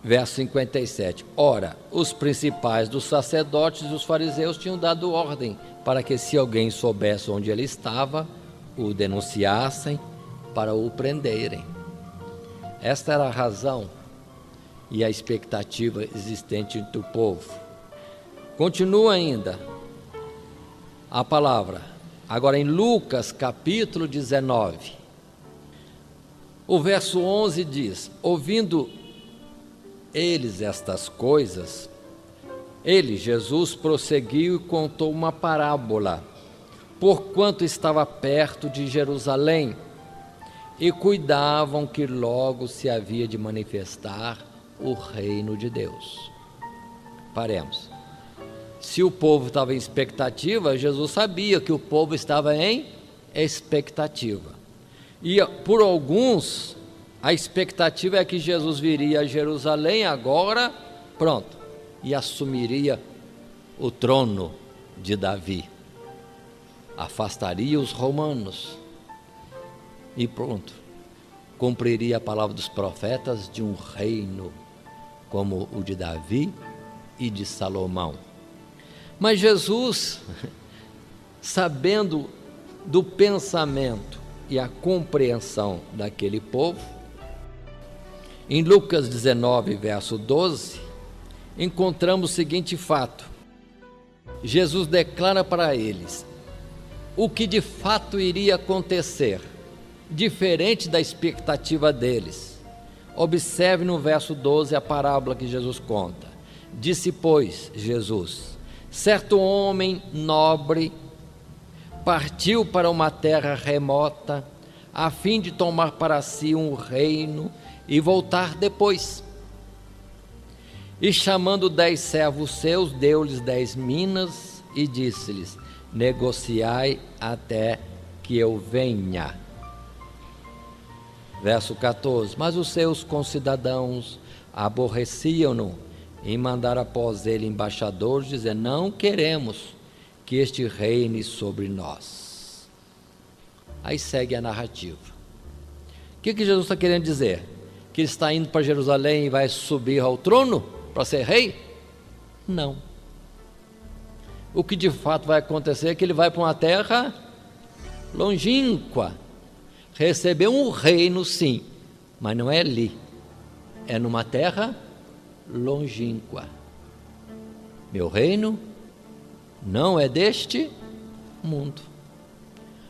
Verso 57. Ora, os principais dos sacerdotes e dos fariseus tinham dado ordem para que, se alguém soubesse onde ele estava, o denunciassem para o prenderem. Esta era a razão e a expectativa existente entre o povo. Continua ainda a palavra, agora em Lucas capítulo 19. O verso 11 diz: ouvindo eles estas coisas, Jesus, prosseguiu e contou uma parábola, porquanto estava perto de Jerusalém, e cuidavam que logo se havia de manifestar o reino de Deus. Paremos. Se o povo estava em expectativa, Jesus sabia que o povo estava em expectativa. E por alguns, a expectativa é que Jesus viria a Jerusalém agora, pronto, e assumiria o trono de Davi. Afastaria os romanos e pronto, cumpriria a palavra dos profetas de um reino como o de Davi e de Salomão. Mas Jesus, sabendo do pensamento e a compreensão daquele povo, em Lucas 19, verso 12, encontramos o seguinte fato: Jesus declara para eles o que de fato iria acontecer, diferente da expectativa deles. Observe no verso 12 a parábola que Jesus conta. Disse, pois, Jesus: certo homem nobre partiu para uma terra remota, a fim de tomar para si um reino e voltar depois. E chamando 10 servos seus, deu-lhes 10 minas e disse-lhes: negociai até que eu venha. Verso 14: mas os seus concidadãos aborreciam-no e mandaram após ele embaixadores, dizendo: não queremos que este reine sobre nós. Aí segue a narrativa. O que Jesus está querendo dizer? Que ele está indo para Jerusalém e vai subir ao trono para ser rei? Não. O que de fato vai acontecer é que ele vai para uma terra longínqua, receber um reino, sim, mas não é ali, é numa terra longínqua. Meu reino não é deste mundo.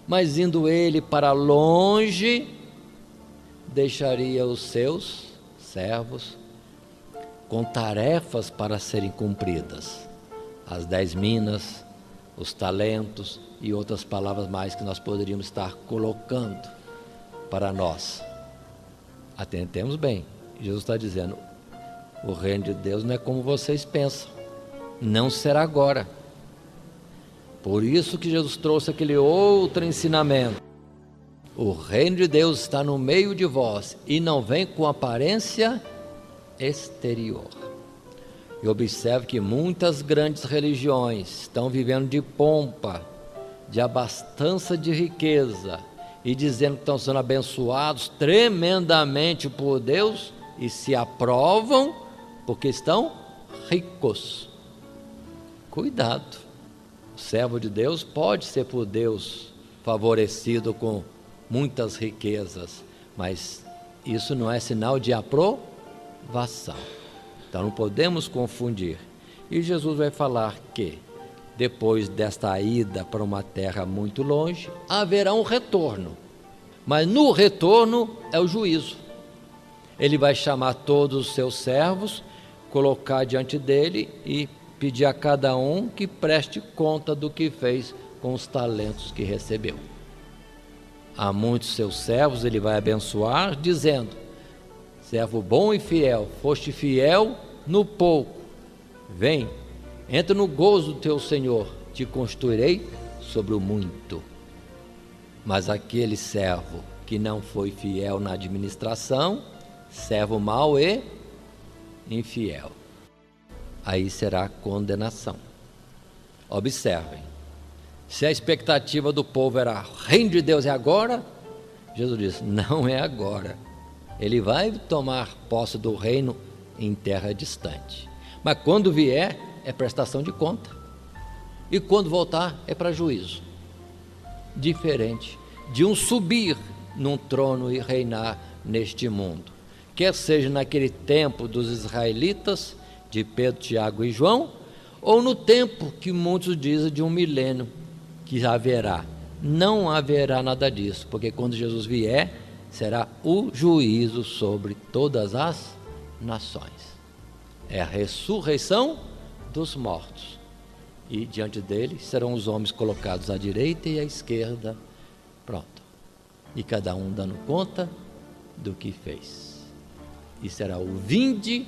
Mas indo ele para longe, deixaria os seus servos com tarefas para serem cumpridas. As 10 minas, os talentos e outras palavras mais que nós poderíamos estar colocando para nós. Atentemos bem, Jesus está dizendo: o reino de Deus não é como vocês pensam, não será agora. Por isso que Jesus trouxe aquele outro ensinamento: o reino de Deus está no meio de vós e não vem com aparência exterior. E observe que muitas grandes religiões estão vivendo de pompa, de abastança de riqueza, e dizendo que estão sendo abençoados tremendamente por Deus, e se aprovam porque estão ricos. Cuidado. O servo de Deus pode ser por Deus favorecido com muitas riquezas, mas isso não é sinal de aprovação. Então não podemos confundir. E Jesus vai falar que depois desta ida para uma terra muito longe, haverá um retorno, mas no retorno é o juízo. Ele vai chamar todos os seus servos, colocar diante dele e pedir a cada um que preste conta do que fez com os talentos que recebeu. A muitos seus servos ele vai abençoar, dizendo: servo bom e fiel, foste fiel no pouco, vem, entra no gozo do teu Senhor, te constituirei sobre o muito. Mas aquele servo que não foi fiel na administração, servo mau e infiel, aí será condenação. Observem, se a expectativa do povo era: o reino de Deus é agora, Jesus diz: não é agora. Ele vai tomar posse do reino em terra distante, mas quando vier é prestação de conta, e quando voltar é para juízo. Diferente de um subir num trono e reinar neste mundo, quer seja naquele tempo dos israelitas, de Pedro, Tiago e João, ou no tempo que muitos dizem de um milênio que haverá. Não haverá nada disso, porque quando Jesus vier, será o juízo sobre todas as nações. É a ressurreição dos mortos, e diante dele serão os homens colocados à direita e à esquerda. Pronto. e cada um dando conta do que fez. E será o vinde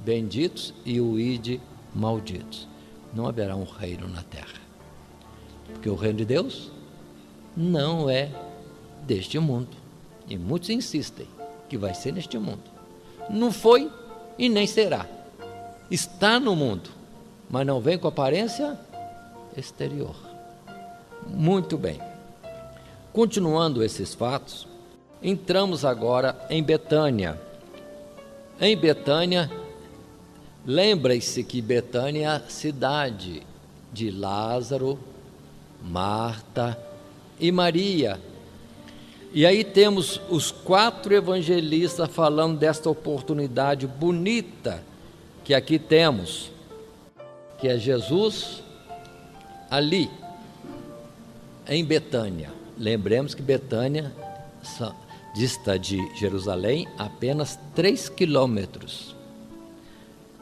benditos e o ide malditos. Não haverá um reino na terra, porque o reino de Deus não é deste mundo, e muitos insistem que vai ser neste mundo. Não foi e nem será. Está no mundo, mas não vem com aparência exterior. Muito bem. Continuando esses fatos, entramos agora em Betânia. Em Betânia, lembre-se que Betânia é a cidade de Lázaro, Marta e Maria. E aí temos os 4 evangelistas falando desta oportunidade bonita que aqui temos, que é Jesus ali em Betânia. Lembremos que Betânia dista de Jerusalém apenas 3 quilômetros.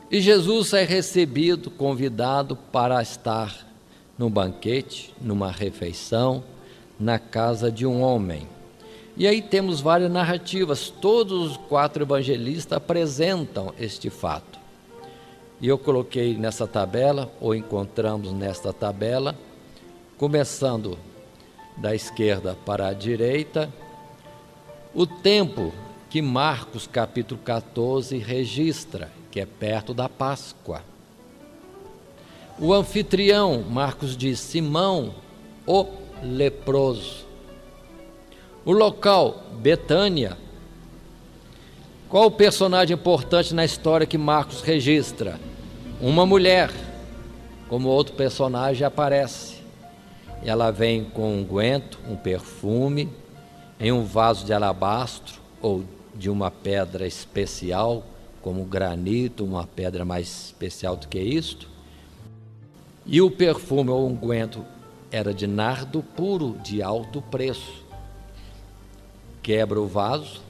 E Jesus é recebido, convidado para estar num banquete, numa refeição, na casa de um homem. E aí temos várias narrativas, todos os 4 evangelistas apresentam este fato. E eu coloquei nessa tabela, ou encontramos nesta tabela, começando da esquerda para a direita, o tempo que Marcos capítulo 14 registra, que é perto da Páscoa. O anfitrião, Marcos diz, Simão, o leproso. O local, Betânia. Qual o personagem importante na história que Marcos registra? Uma mulher, como outro personagem aparece. Ela vem com um unguento, um perfume, em um vaso de alabastro ou de uma pedra especial, como granito, uma pedra mais especial do que isto. E o perfume ou unguento era de nardo puro, de alto preço. Quebra o vaso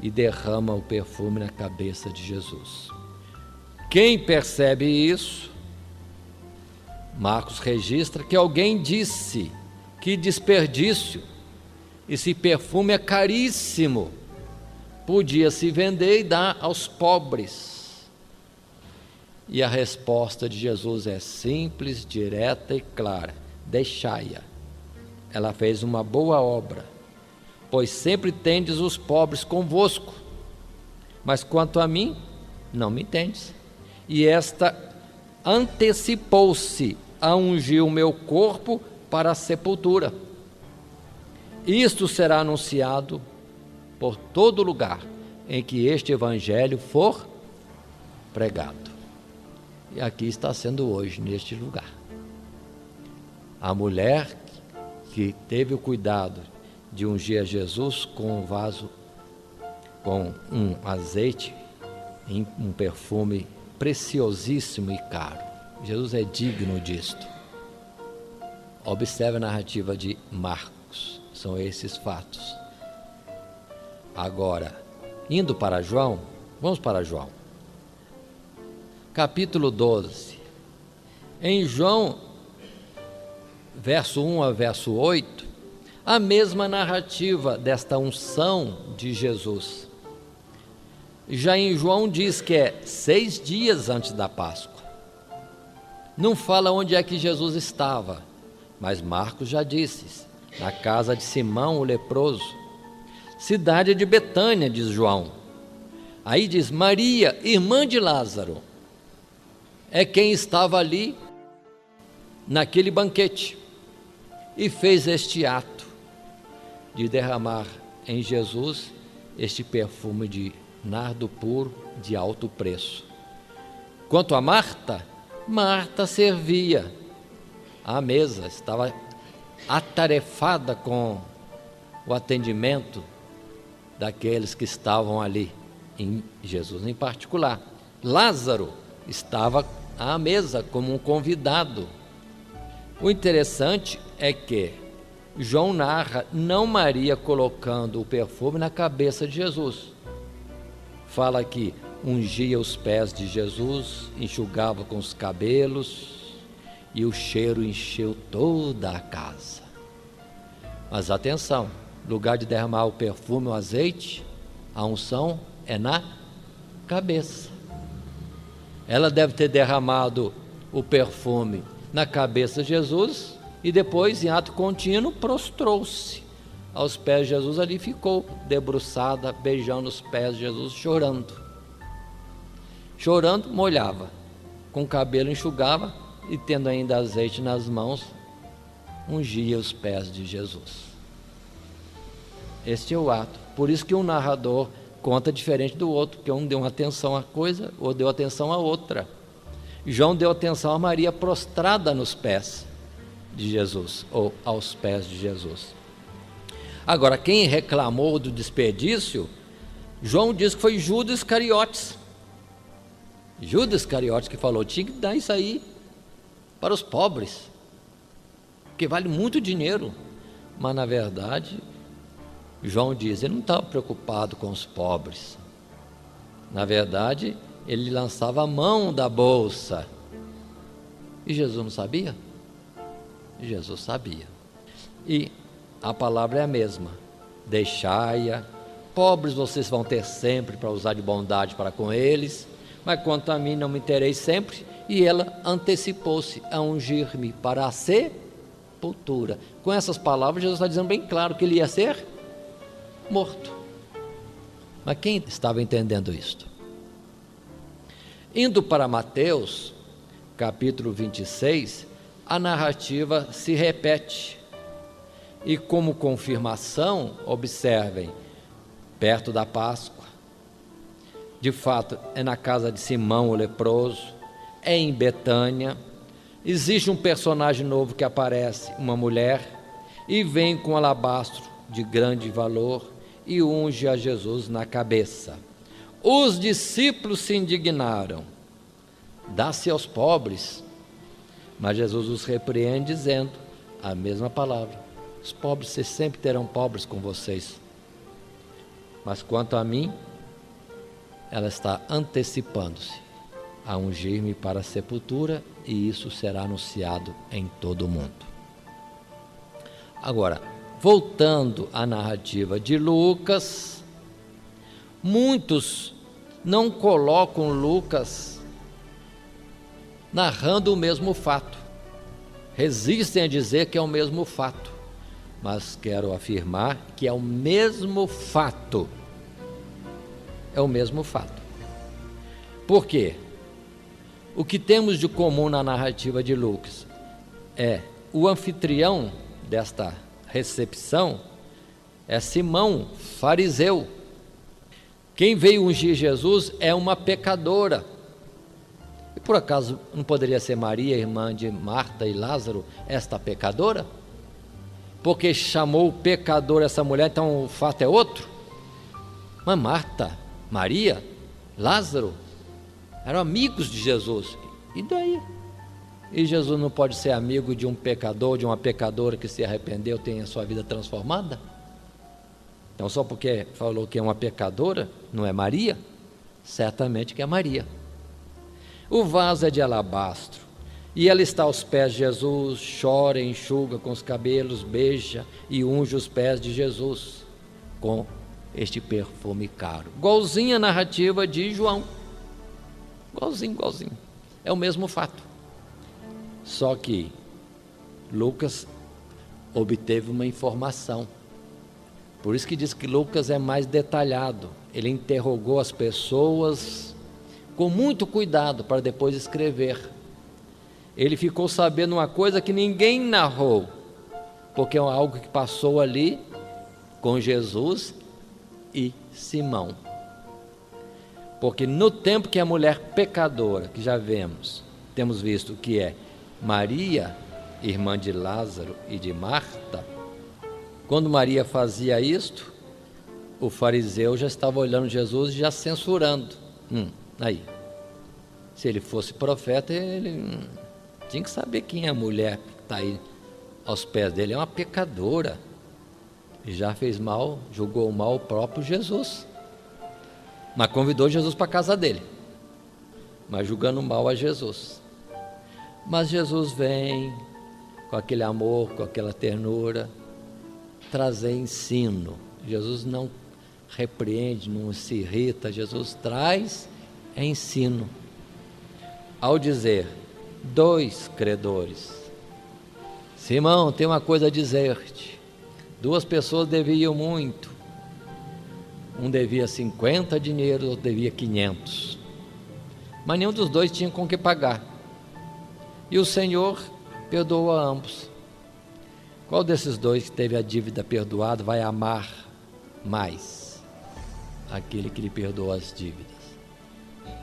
e derrama o perfume na cabeça de Jesus. Quem percebe isso? Marcos registra que alguém disse: que desperdício, esse perfume é caríssimo, podia se vender e dar aos pobres. E a resposta de Jesus é simples, direta e clara: deixai-a, ela fez uma boa obra, pois sempre tendes os pobres convosco, mas quanto a mim, não me tendes. E esta antecipou-se a ungir o meu corpo para a sepultura. Isto será anunciado por todo lugar em que este evangelho for pregado. E aqui está sendo hoje, neste lugar. A mulher que teve o cuidado de ungir a Jesus com um vaso, com um azeite, um perfume preciosíssimo e caro. Jesus é digno disto. Observe a narrativa de Marcos, são esses fatos. Agora, indo para João, vamos para João. Capítulo 12. Em João, verso 1 a verso 8, a mesma narrativa desta unção de Jesus. Já em João diz que é 6 dias antes da Páscoa. Não fala onde é que Jesus estava, mas Marcos já disse, na casa de Simão o leproso, cidade de Betânia, diz João. Aí diz, Maria, irmã de Lázaro, é quem estava ali naquele banquete e fez este ato de derramar em Jesus este perfume de nardo puro de alto preço. Quanto a Marta, Marta servia à mesa, estava atarefada com o atendimento daqueles que estavam ali, em Jesus em particular. Lázaro estava à mesa como um convidado. O interessante é que João narra não Maria colocando o perfume na cabeça de Jesus. Fala que ungia os pés de Jesus, enxugava com os cabelos e o cheiro encheu toda a casa. Mas atenção, lugar de derramar o perfume, o azeite, a unção é na cabeça. Ela deve ter derramado o perfume na cabeça de Jesus e depois, em ato contínuo, prostrou-se aos pés de Jesus. Ali ficou debruçada, beijando os pés de Jesus, chorando. Chorando, molhava, com o cabelo enxugava e, tendo ainda azeite nas mãos, ungia os pés de Jesus. Este é o ato. Por isso que um narrador conta diferente do outro, porque um deu atenção a coisa, ou deu atenção a outra. João deu atenção a Maria prostrada nos pés de Jesus, ou aos pés de Jesus. Agora, quem reclamou do desperdício, João diz que foi Judas Iscariotes. Judas Iscariotes que falou: tinha que dar isso aí para os pobres, porque vale muito dinheiro. Mas na verdade, João diz, ele não estava preocupado com os pobres. Na verdade, ele lançava a mão da bolsa. E Jesus não sabia? Jesus sabia. E a palavra é a mesma: deixai-a. Pobres vocês vão ter sempre para usar de bondade para com eles, mas quanto a mim não me terei sempre. E ela antecipou-se a ungir-me para a sepultura. Com essas palavras, Jesus está dizendo bem claro que ele ia ser morto. Mas quem estava entendendo isto? Indo para Mateus, capítulo 26, a narrativa se repete. E como confirmação, observem, perto da Páscoa, de fato é na casa de Simão o leproso, é em Betânia, existe um personagem novo que aparece, uma mulher, e vem com alabastro de grande valor e unge a Jesus na cabeça. Os discípulos se indignaram: dá-se aos pobres. Mas Jesus os repreende dizendo a mesma palavra: os pobres, vocês sempre terão pobres com vocês, mas quanto a mim, ela está antecipando-se a ungir-me para a sepultura, e isso será anunciado em todo o mundo. Agora, voltando à narrativa de Lucas, muitos não colocam Lucas narrando o mesmo fato, resistem a dizer que é o mesmo fato, mas quero afirmar que é o mesmo fato. É o mesmo fato. Por quê? O que temos de comum na narrativa de Lucas é o anfitrião desta recepção é Simão, fariseu. Quem veio ungir Jesus é uma pecadora. E por acaso não poderia ser Maria, irmã de Marta e Lázaro, esta pecadora? Porque chamou pecadora essa mulher, então o fato é outro? Mas Marta, Maria, Lázaro eram amigos de Jesus. E daí? E Jesus não pode ser amigo de um pecador, de uma pecadora que se arrependeu, tem a sua vida transformada? Então só porque falou que é uma pecadora, não é Maria? Certamente que é Maria. O vaso é de alabastro, e ela está aos pés de Jesus, chora, enxuga com os cabelos, beija e unge os pés de Jesus com este perfume caro. Igualzinho a narrativa de João. Igualzinho. É o mesmo fato. Só que Lucas obteve uma informação. Por isso que diz que Lucas é mais detalhado. Ele interrogou as pessoas com muito cuidado para depois escrever. Ele ficou sabendo uma coisa que ninguém narrou, porque é algo que passou ali com Jesus e Simão. Porque no tempo que a mulher pecadora, que já temos visto que é Maria, irmã de Lázaro e de Marta, quando Maria fazia isto, o fariseu já estava olhando Jesus e já censurando. Aí, se ele fosse profeta, ele tinha que saber quem é a mulher que está aí aos pés dele. É uma pecadora. E já fez mal, julgou mal o próprio Jesus. Mas convidou Jesus para a casa dele, mas julgando mal a Jesus. Mas Jesus vem com aquele amor, com aquela ternura, trazer ensino. Jesus não repreende, não se irrita, Jesus traz ensino. Ao dizer, 2 credores, Simão, tem uma coisa a dizer-te. 2 pessoas deviam muito. Um devia 50 dinheiros, outro devia 500. Mas nenhum dos dois tinha com que pagar. E o Senhor perdoou a ambos. Qual desses dois que teve a dívida perdoada vai amar mais aquele que lhe perdoou as dívidas?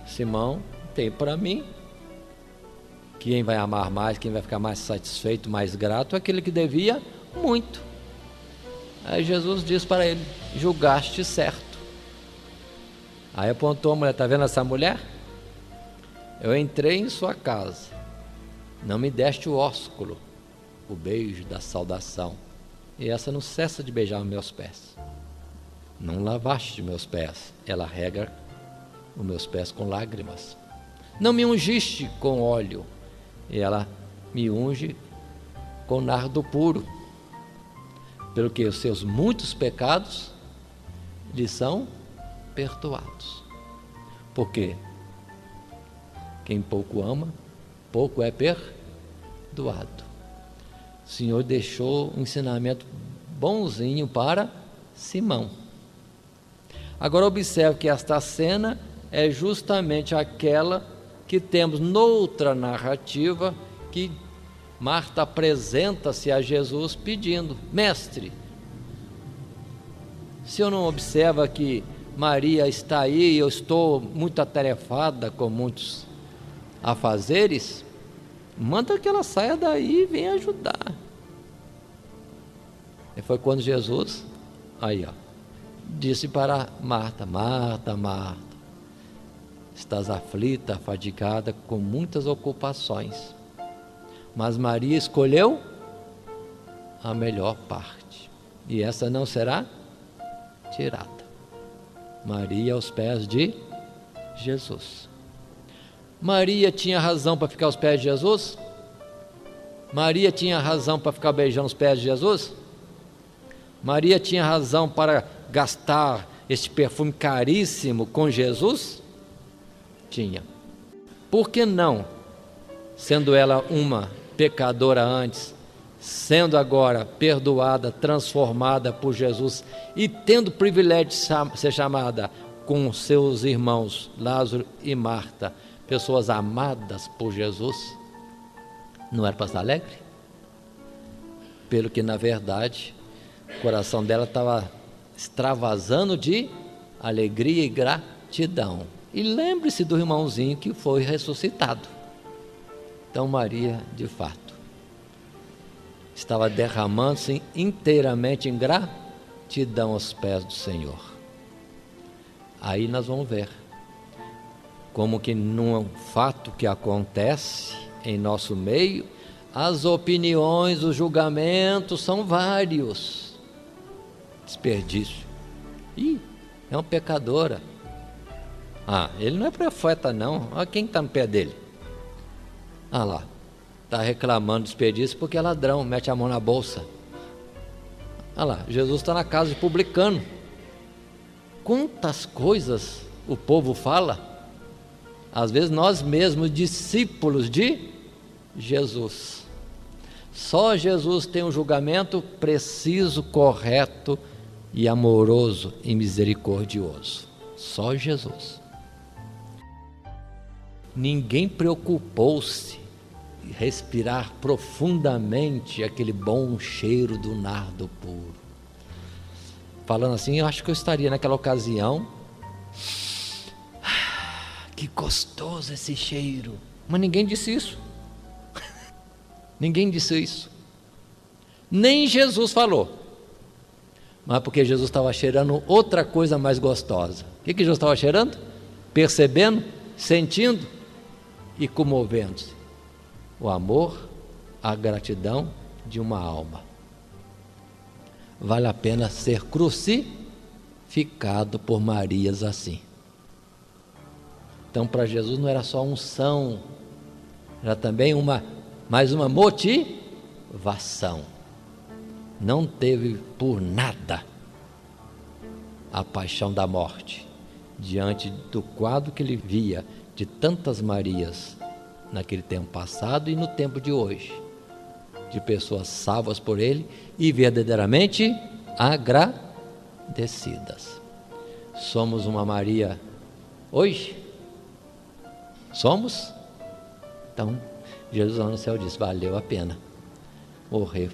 Simão, tem para mim. Quem vai amar mais, quem vai ficar mais satisfeito, mais grato, é aquele que devia muito. Aí Jesus diz para ele, julgaste certo. Aí apontou a mulher, está vendo essa mulher? Eu entrei em sua casa, não me deste o ósculo, o beijo da saudação, e essa não cessa de beijar meus pés. Não lavaste meus pés, ela rega os meus pés com lágrimas. Não me ungiste com óleo, e ela me unge com nardo puro, pelo que os seus muitos pecados lhe são perdoados. Por quê? Quem pouco ama, pouco é perdoado. O Senhor deixou um ensinamento bonzinho para Simão. Agora observe que esta cena é justamente aquela que temos noutra narrativa, que Marta apresenta-se a Jesus pedindo, mestre, o senhor não observa que Maria está aí e eu estou muito atarefada com muitos afazeres? Manda que ela saia daí e venha ajudar. E foi quando Jesus, disse para Marta, Marta, Marta, estás aflita, afadigada, com muitas ocupações, mas Maria escolheu a melhor parte, e essa não será tirada. Maria aos pés de Jesus. Maria tinha razão para ficar aos pés de Jesus? Maria tinha razão para ficar beijando os pés de Jesus? Maria tinha razão para gastar este perfume caríssimo com Jesus? Tinha. Por que não, sendo ela uma pecadora antes, sendo agora perdoada, transformada por Jesus e tendo o privilégio de ser chamada com seus irmãos Lázaro e Marta, pessoas amadas por Jesus, não era para estar alegre? Pelo que na verdade o coração dela estava extravasando de alegria e gratidão. E lembre-se do irmãozinho que foi ressuscitado. Então Maria, de fato, estava derramando-se inteiramente em gratidão aos pés do Senhor. Aí nós vamos ver como que num fato que acontece em nosso meio, as opiniões, os julgamentos são vários. Desperdício. É uma pecadora. Ele não é profeta não. Olha quem está no pé dele. Lá, está reclamando desperdício porque é ladrão, mete a mão na bolsa. Lá, Jesus está na casa de publicano. Quantas coisas o povo fala? Às vezes nós mesmos, discípulos de Jesus. Só Jesus tem um julgamento preciso, correto e amoroso e misericordioso. Só Jesus. Ninguém preocupou-se em respirar profundamente aquele bom cheiro do nardo puro. Falando assim, eu acho que eu estaria naquela ocasião. Que gostoso esse cheiro. Mas ninguém disse isso. Ninguém disse isso. Nem Jesus falou. Mas porque Jesus estava cheirando outra coisa mais gostosa. O que Jesus estava cheirando? Percebendo, sentindo e comovendo-se. O amor, a gratidão de uma alma. Vale a pena ser crucificado por Marias assim. Então para Jesus não era só unção, era também mais uma motivação. não teve por nada a paixão da morte, diante do quadro que ele via de tantas Marias naquele tempo passado e no tempo de hoje, de pessoas salvas por ele e verdadeiramente agradecidas. Somos uma Maria hoje? Somos? Então, Jesus lá no céu disse: valeu a pena morrer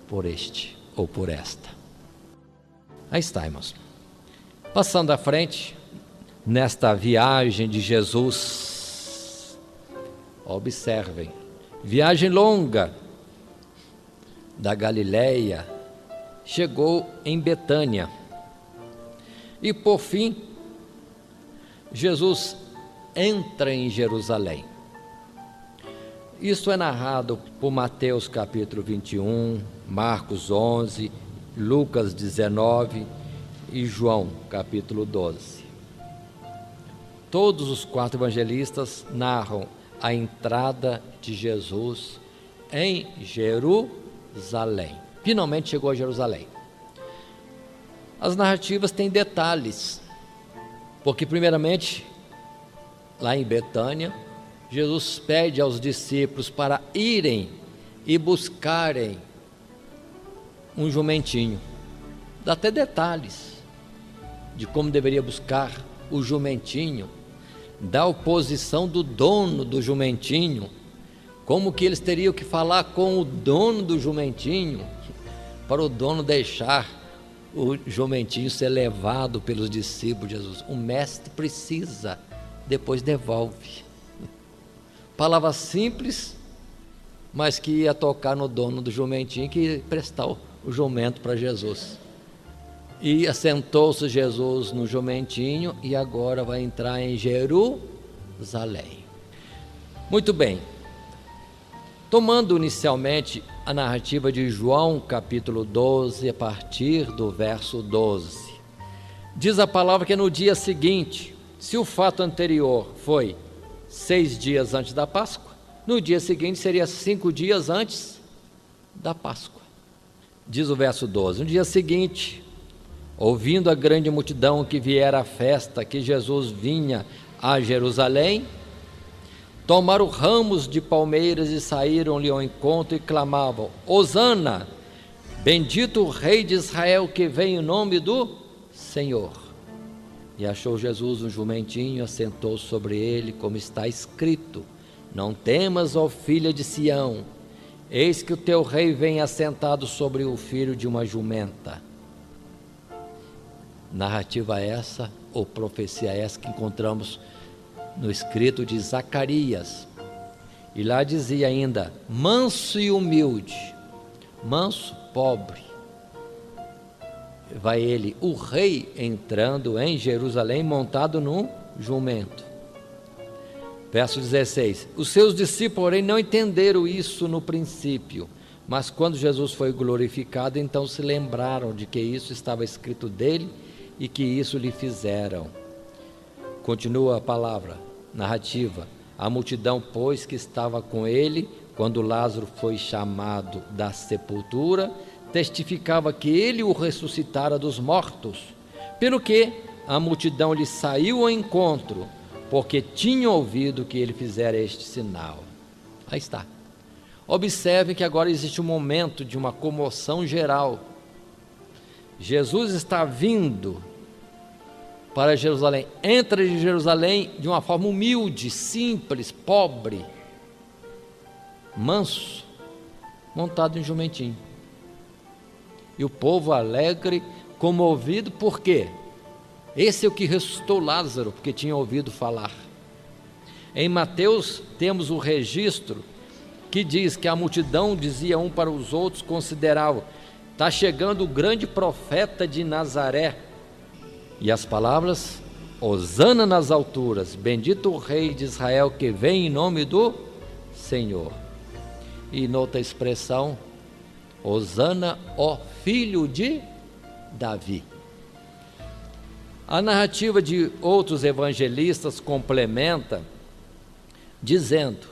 por este ou por esta. Aí está, irmãos. Passando à frente, nesta viagem de Jesus, observem, viagem longa da Galileia, chegou em Betânia e por fim Jesus entra em Jerusalém. Isto é narrado por Mateus capítulo 21, Marcos 11, Lucas 19 e João capítulo 12. Todos os 4 evangelistas narram a entrada de Jesus em Jerusalém. Finalmente chegou a Jerusalém. As narrativas têm detalhes, porque primeiramente, lá em Betânia, Jesus pede aos discípulos para irem e buscarem um jumentinho. Dá até detalhes de como deveria buscar o jumentinho, da oposição do dono do jumentinho, como que eles teriam que falar com o dono do jumentinho, para o dono deixar o jumentinho ser levado pelos discípulos de Jesus. O mestre precisa, depois devolve. Palavra simples, mas que ia tocar no dono do jumentinho, que ia prestar o jumento para Jesus. E assentou-se Jesus no jumentinho e agora vai entrar em Jerusalém. Muito bem. Tomando inicialmente a narrativa de João capítulo 12, a partir do verso 12. Diz a palavra que no dia seguinte, se o fato anterior foi 6 dias antes da Páscoa, no dia seguinte seria 5 dias antes da Páscoa. Diz o verso 12: no dia seguinte, ouvindo a grande multidão que viera à festa, que Jesus vinha a Jerusalém, tomaram ramos de palmeiras e saíram-lhe ao encontro e clamavam: Hosana, bendito o Rei de Israel que vem em nome do Senhor. E achou Jesus um jumentinho, assentou sobre ele, como está escrito: não temas, ó filha de Sião, eis que o teu rei vem assentado sobre o filho de uma jumenta. Narrativa essa, ou profecia essa, que encontramos no escrito de Zacarias. E lá dizia ainda: manso e humilde, manso, pobre, vai ele, o rei, entrando em Jerusalém montado num jumento. Verso 16: os seus discípulos, porém, não entenderam isso no princípio, mas quando Jesus foi glorificado, então se lembraram de que isso estava escrito dele e que isso lhe fizeram. Continua a palavra, narrativa: a multidão, pois, que estava com ele, quando Lázaro foi chamado da sepultura, testificava que ele o ressuscitara dos mortos, pelo que a multidão lhe saiu ao encontro, porque tinha ouvido que ele fizera este sinal. Aí está. Observe que agora existe um momento de uma comoção geral. Jesus está vindo para Jerusalém, entra em Jerusalém de uma forma humilde, simples, pobre, manso, montado em um jumentinho. E o povo alegre, comovido, por quê? Esse é o que ressuscitou Lázaro, porque tinha ouvido falar. Em Mateus temos o registro que diz que a multidão dizia um para os outros, consideravam: está chegando o grande profeta de Nazaré. E as palavras: Hosana nas alturas, bendito o Rei de Israel que vem em nome do Senhor. E noutra expressão: Hosana, ó filho de Davi. A narrativa de outros evangelistas complementa, dizendo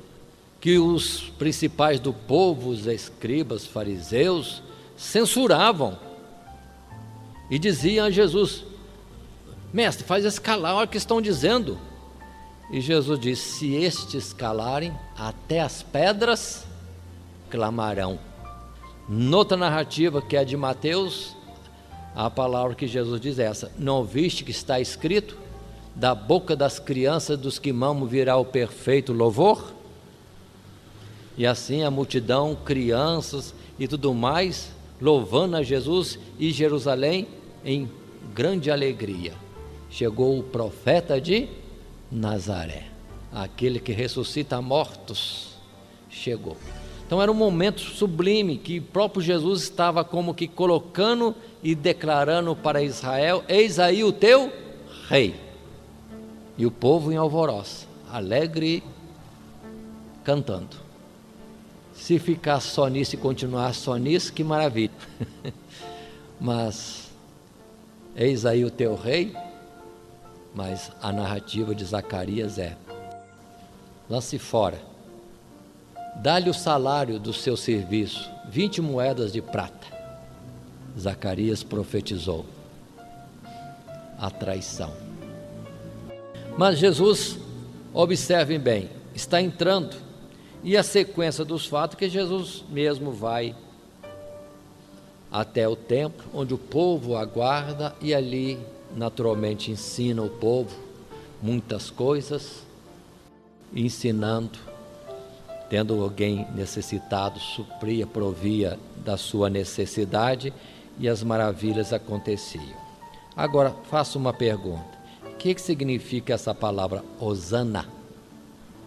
que os principais do povo, os escribas, fariseus, censuravam e diziam a Jesus: mestre, faz eles calar, olha o que estão dizendo. E Jesus disse: se estes calarem, até as pedras clamarão. Noutra narrativa, que é de Mateus, a palavra que Jesus diz é essa: não viste que está escrito, da boca das crianças dos que mamam virá o perfeito louvor? E assim a multidão, crianças e tudo mais, louvando a Jesus, e Jerusalém em grande alegria. Chegou o profeta de Nazaré, aquele que ressuscita mortos, chegou. Então era um momento sublime, que o próprio Jesus estava como que colocando e declarando para Israel: eis aí o teu rei. E o povo em alvoroço, alegre, cantando. Se ficar só nisso e continuar só nisso, que maravilha. Mas eis aí o teu rei. Mas a narrativa de Zacarias é: lance fora, dá-lhe o salário do seu serviço, 20 moedas de prata. Zacarias profetizou a traição. Mas Jesus, observem bem, está entrando, e a sequência dos fatos que Jesus mesmo vai até o templo, onde o povo aguarda, e ali naturalmente ensina o povo muitas coisas, ensinando, tendo alguém necessitado, supria, provia da sua necessidade, e as maravilhas aconteciam. Agora, faço uma pergunta: o que significa essa palavra Hosana?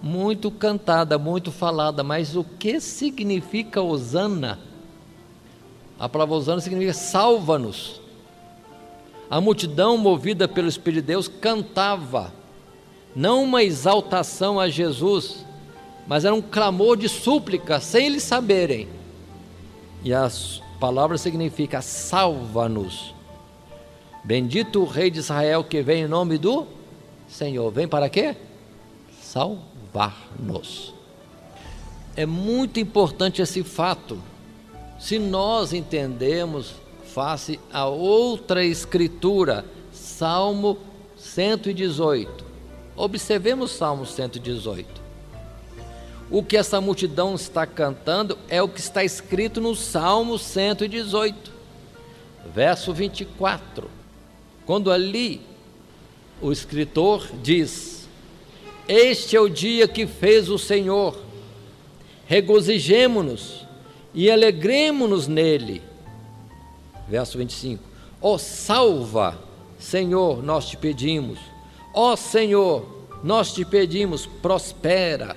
Muito cantada, muito falada, mas o que significa Hosana? A palavra Hosana significa salva-nos. A multidão, movida pelo Espírito de Deus, cantava, não uma exaltação a Jesus, mas era um clamor de súplica, sem eles saberem. E a palavra significa salva-nos. Bendito o Rei de Israel, que vem em nome do Senhor. Vem para quê? Salvar-nos. É muito importante esse fato. Se nós entendemos face a outra escritura, Salmo 118. Observemos Salmo 118. O que essa multidão está cantando é o que está escrito no Salmo 118, verso 24. Quando ali o escritor diz: este é o dia que fez o Senhor, regozijemo-nos e alegremo-nos nele. Verso 25: ó salva, Senhor, nós te pedimos. Ó Senhor, nós te pedimos, prospera.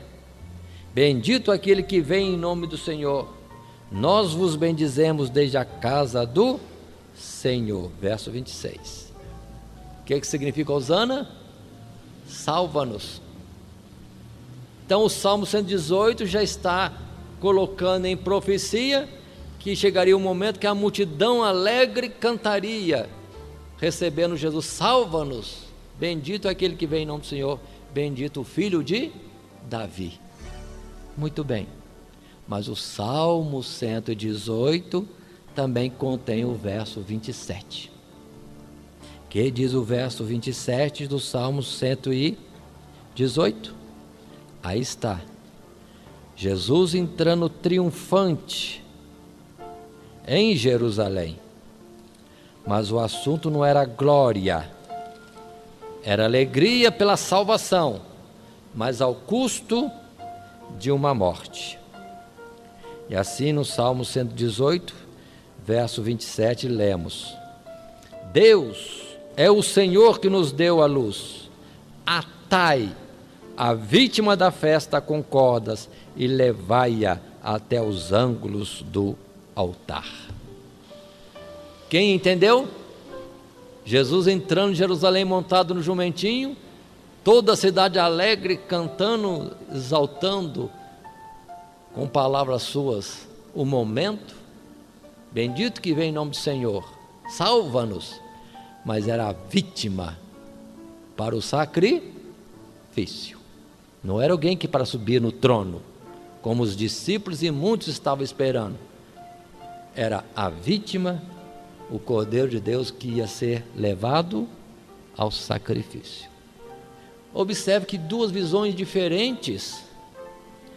Bendito aquele que vem em nome do Senhor. Nós vos bendizemos desde a casa do Senhor. Verso 26. O que significa Hosana? Salva-nos. Então o Salmo 118 já está colocando em profecia que chegaria um momento que a multidão alegre cantaria, recebendo Jesus: salva-nos, bendito aquele que vem em nome do Senhor, bendito o filho de Davi. Muito bem, mas o Salmo 118 também contém o verso 27. Que diz o verso 27 do Salmo 118? Aí está, Jesus entrando triunfante em Jerusalém, mas o assunto não era glória, era alegria pela salvação, mas ao custo de uma morte. E assim no Salmo 118, verso 27, lemos: Deus é o Senhor que nos deu a luz, atai a vítima da festa com cordas e levai-a até os ângulos do altar. Quem entendeu? Jesus entrando em Jerusalém montado no jumentinho, toda a cidade alegre, cantando, exaltando com palavras suas o momento. Bendito que vem em nome do Senhor, salva-nos. Mas era a vítima para o sacrifício. Não era alguém que para subir no trono, como os discípulos e muitos estavam esperando. era a vítima, o Cordeiro de Deus que ia ser levado ao sacrifício. Observe que duas visões diferentes.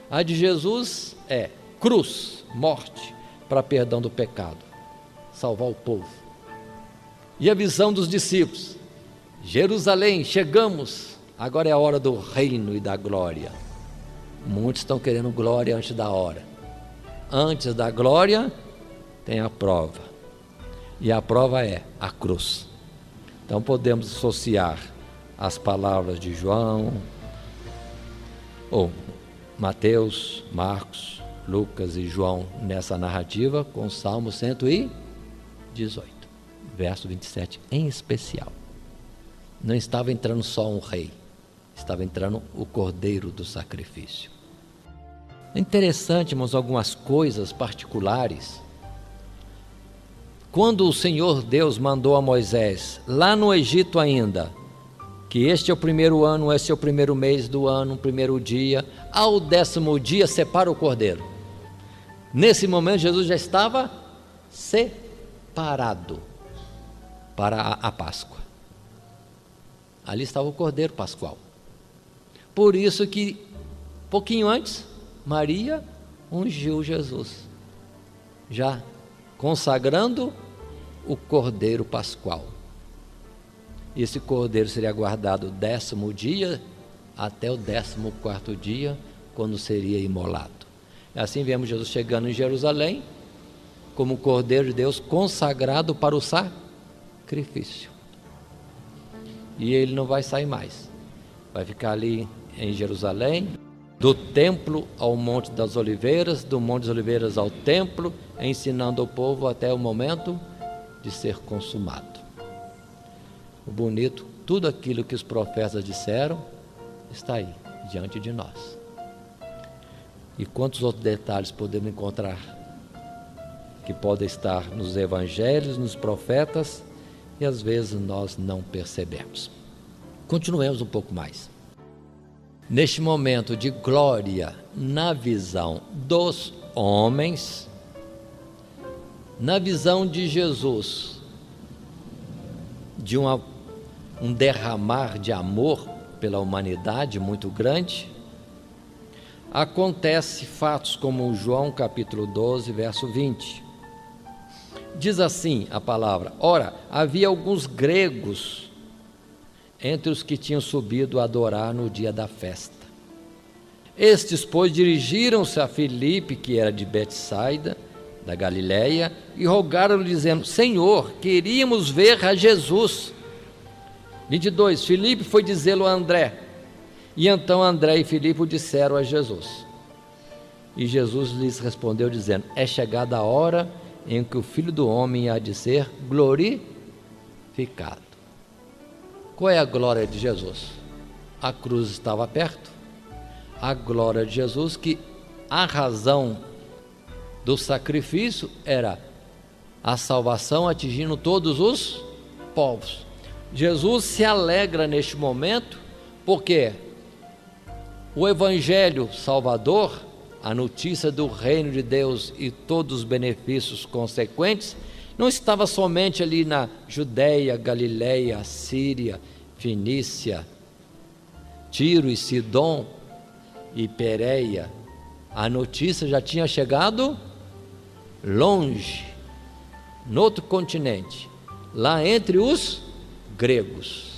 A de Jesus é cruz, morte, para perdão do pecado, salvar o povo. E a visão dos discípulos: Jerusalém, chegamos, agora é a hora do reino e da glória. Muitos estão querendo glória antes da hora. Antes da glória tem a prova, e a prova é a cruz. Então podemos associar as palavras de João, ou Mateus, Marcos, Lucas e João nessa narrativa com o Salmo 118, verso 27 em especial. Não estava entrando só um rei, estava entrando o Cordeiro do sacrifício. É interessante, irmãos, algumas coisas particulares. Quando o Senhor Deus mandou a Moisés, lá no Egito ainda, que este é o primeiro ano, este é o primeiro mês do ano, o primeiro dia, ao 10º dia separa o cordeiro. Nesse momento Jesus já estava separado para a Páscoa. Ali estava o cordeiro pascual. Por isso que, pouquinho antes, Maria ungiu Jesus, já consagrando o cordeiro pascual. Esse cordeiro seria guardado o 10º dia até o 14º dia, quando seria imolado. Assim vemos Jesus chegando em Jerusalém como o Cordeiro de Deus consagrado para o sacrifício. E ele não vai sair mais, vai ficar ali em Jerusalém, do templo ao Monte das Oliveiras, do Monte das Oliveiras ao templo, ensinando o povo até o momento de ser consumado. O bonito, tudo aquilo que os profetas disseram está aí, diante de nós. E quantos outros detalhes podemos encontrar que podem estar nos evangelhos, nos profetas, e às vezes nós não percebemos. Continuemos um pouco mais. Neste momento de glória, na visão dos homens, na visão de Jesus, de um derramar de amor pela humanidade muito grande, acontece fatos como João capítulo 12, verso 20. Diz assim a palavra: ora, havia alguns gregos entre os que tinham subido a adorar no dia da festa. Estes, pois, dirigiram-se a Filipe, que era de Betsaida, da Galileia, e rogaram-lhe, dizendo: Senhor, queríamos ver a Jesus. 22, Filipe foi dizê-lo a André, e então André e Filipe o disseram a Jesus. E Jesus lhes respondeu, dizendo: é chegada a hora em que o Filho do Homem há de ser glorificado. Qual é a glória de Jesus? A cruz estava perto. A glória de Jesus, que a razão do sacrifício era a salvação atingindo todos os povos. Jesus se alegra neste momento, porque o Evangelho Salvador, a notícia do reino de Deus e todos os benefícios consequentes, não estava somente ali na Judéia, Galileia, Síria, Fenícia, Tiro e Sidom e Pérea. A notícia já tinha chegado longe, no outro continente, lá entre os gregos.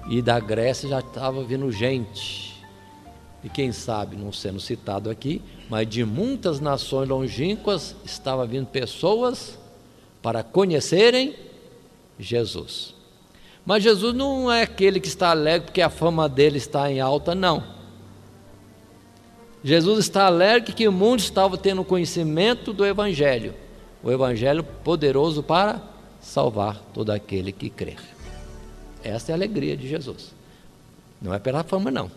E da Grécia já estava vindo gente, e quem sabe, não sendo citado aqui, mas de muitas nações longínquas estava vindo pessoas para conhecerem Jesus. Mas Jesus não é aquele que está alegre porque a fama dele está em alta, não. Jesus está alegre que muitos estavam tendo conhecimento do Evangelho, o Evangelho poderoso para salvar todo aquele que crer. Essa é a alegria de Jesus. Não é pela fama, não.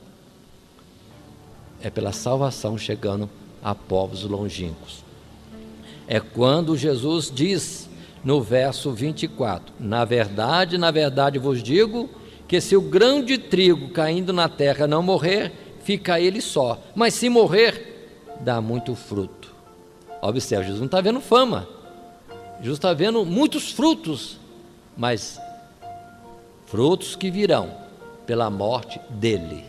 É pela salvação chegando a povos longínquos. É quando Jesus diz no verso 24: na verdade vos digo que se o grão de trigo caindo na terra não morrer, fica ele só, mas se morrer, dá muito fruto. Observe, Jesus não está vendo fama. Jesus está vendo muitos frutos, mas frutos que virão pela morte dele.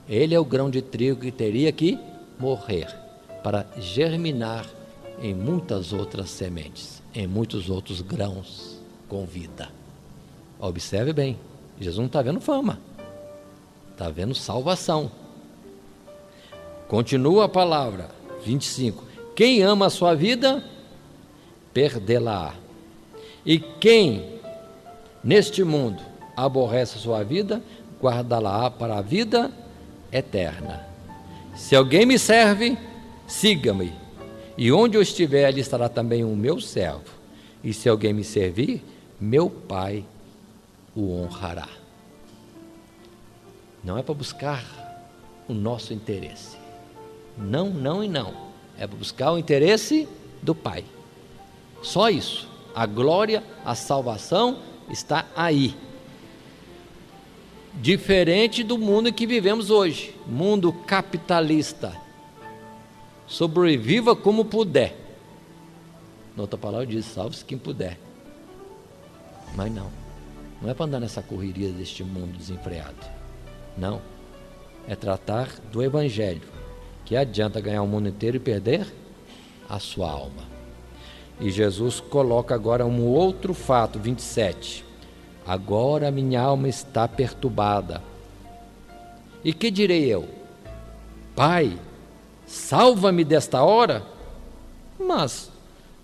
Ele é o grão de trigo que teria que morrer para germinar em muitas outras sementes, em muitos outros grãos com vida. Observe bem, Jesus não está vendo fama, está vendo salvação. Continua a palavra, 25. Quem ama a sua vida, perdê-la-á. E quem neste mundo aborrece a sua vida, guardá-la-á para a vida eterna. Se alguém me serve, siga-me, e onde eu estiver, ali estará também o meu servo. E se alguém me servir, meu Pai o honrará. Não é para buscar o nosso interesse. Não, não e não. É para buscar o interesse do Pai. Só isso. A glória, a salvação está aí. Diferente do mundo em que vivemos hoje, mundo capitalista. Sobreviva como puder. Noutra palavra diz, salve-se quem puder. Mas não é para andar nessa correria deste mundo desenfreado. Não, é tratar do Evangelho, que adianta ganhar o mundo inteiro e perder a sua alma. E Jesus coloca agora um outro fato, 27. Agora minha alma está perturbada. E que direi eu? Pai, salva-me desta hora? Mas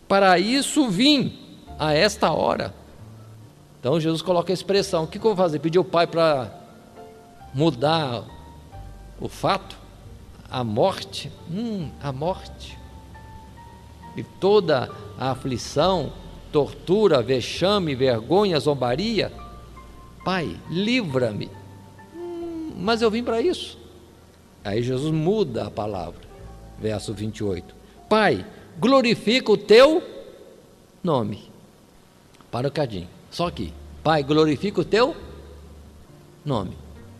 para isso vim a esta hora. Então Jesus coloca a expressão, o que eu vou fazer? Pedir ao Pai para mudar o fato? A morte? A morte. E toda a aflição, tortura, vexame, vergonha, zombaria. Pai, livra-me. Mas eu vim para isso. Aí Jesus muda a palavra, verso 28. Pai, glorifica o teu nome. Para um cadinho, só aqui. Pai, glorifica o teu nome.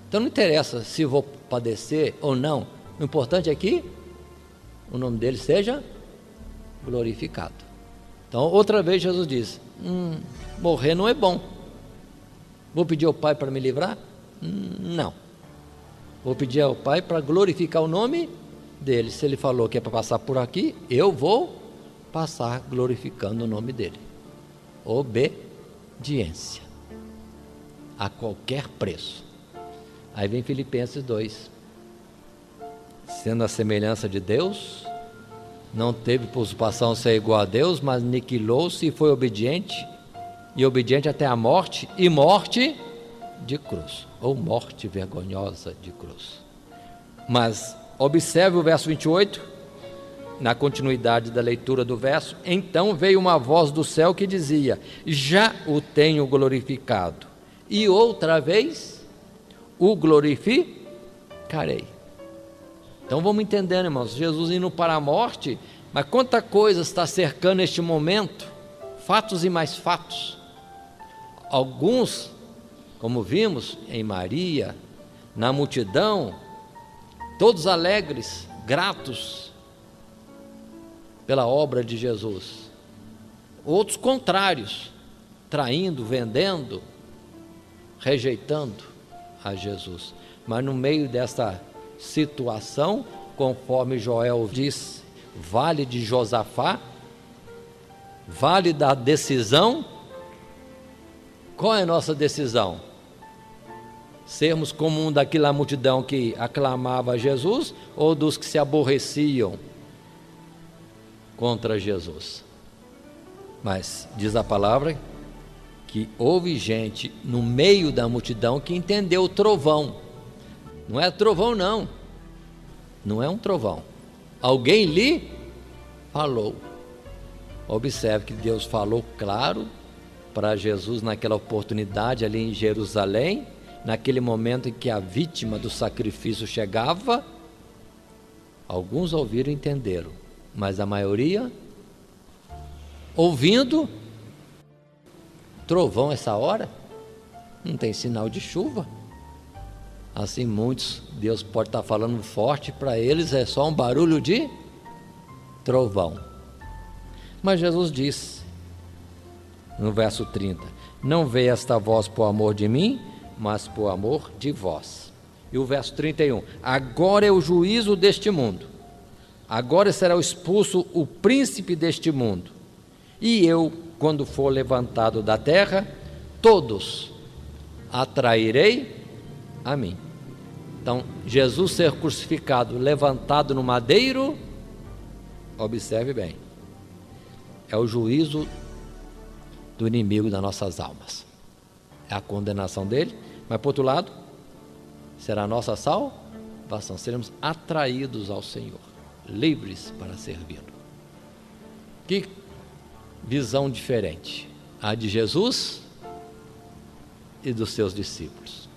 Então não interessa se vou padecer ou não. O importante é que o nome dele seja glorificado. Então outra vez Jesus diz, morrer não é bom. Vou pedir ao Pai para me livrar? Não. Vou pedir ao Pai para glorificar o nome dele. Se ele falou que é para passar por aqui, eu vou passar glorificando o nome dele. Obediência a qualquer preço. Aí vem Filipenses 2. Sendo a semelhança de Deus, não teve por usurpação ser igual a Deus, mas aniquilou-se e foi obediente, e obediente até a morte, e morte de cruz, ou morte vergonhosa de cruz. Mas observe o verso 28, na continuidade da leitura do verso. Então veio uma voz do céu que dizia, já o tenho glorificado, e outra vez o glorificarei. Então vamos entendendo, irmãos, Jesus indo para a morte, mas quanta coisa está cercando este momento, fatos e mais fatos. Alguns, como vimos em Maria, na multidão, todos alegres, gratos pela obra de Jesus. Outros contrários, traindo, vendendo, rejeitando a Jesus. Mas no meio desta situação, conforme Joel diz, vale de Josafá, vale da decisão. Qual é a nossa decisão? Sermos como um daquela multidão que aclamava Jesus, ou dos que se aborreciam contra Jesus? Mas diz a palavra que houve gente no meio da multidão que entendeu o trovão. Não é trovão não é um trovão. Alguém lhe falou. Observe que Deus falou claro para Jesus naquela oportunidade ali em Jerusalém, naquele momento em que a vítima do sacrifício chegava. Alguns ouviram e entenderam, mas a maioria, ouvindo, trovão essa hora, não tem sinal de chuva. Assim muitos, Deus pode estar falando forte, para eles é só um barulho de trovão. Mas Jesus disse, no verso 30, não veio esta voz por amor de mim, mas por amor de vós. E o verso 31, agora é o juízo deste mundo, agora será expulso o príncipe deste mundo, e eu, quando for levantado da terra, todos atrairei a mim. Então, Jesus ser crucificado, levantado no madeiro, observe bem, é o juízo do inimigo das nossas almas, é a condenação dele, mas por outro lado, será a nossa salvação, seremos atraídos ao Senhor, livres para servi-lo. Que visão diferente, a de Jesus e dos seus discípulos.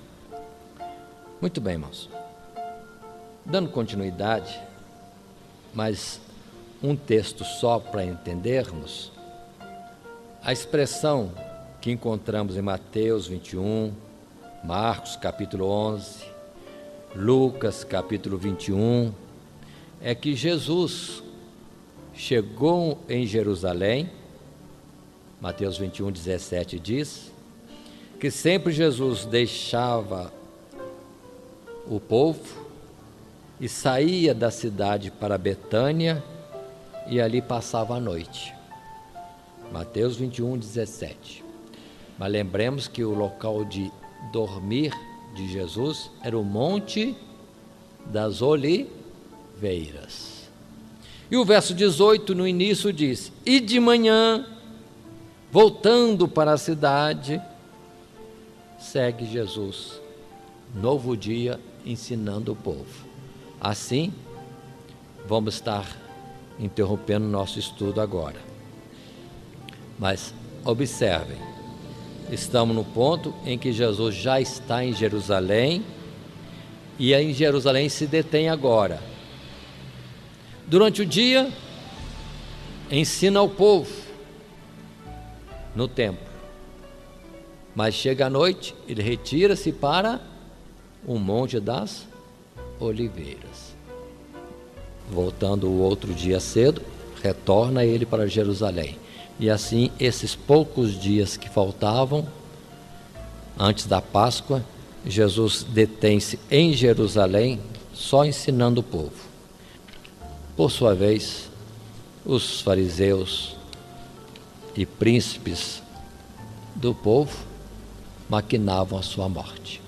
Muito bem, irmãos, dando continuidade, mas um texto só para entendermos, a expressão que encontramos em Mateus 21, Marcos capítulo 11, Lucas capítulo 21, é que Jesus chegou em Jerusalém. Mateus 21, 17 diz que sempre Jesus deixava o povo e saía da cidade para Betânia e ali passava a noite. Mateus 21, 17. Mas lembremos que o local de dormir de Jesus era o Monte das Oliveiras. E o verso 18 no início diz, e de manhã, voltando para a cidade, segue Jesus, novo dia, ensinando o povo. Assim, vamos estar interrompendo nosso estudo agora. Mas observem, estamos no ponto em que Jesus já está em Jerusalém, e em Jerusalém se detém agora. Durante o dia, ensina ao povo no templo, mas chega à noite, ele retira-se para o Monte das Oliveiras. Voltando o outro dia cedo, retorna ele para Jerusalém. E assim, esses poucos dias que faltavam, antes da Páscoa, Jesus detém-se em Jerusalém, só ensinando o povo. Por sua vez, os fariseus e príncipes do povo maquinavam a sua morte.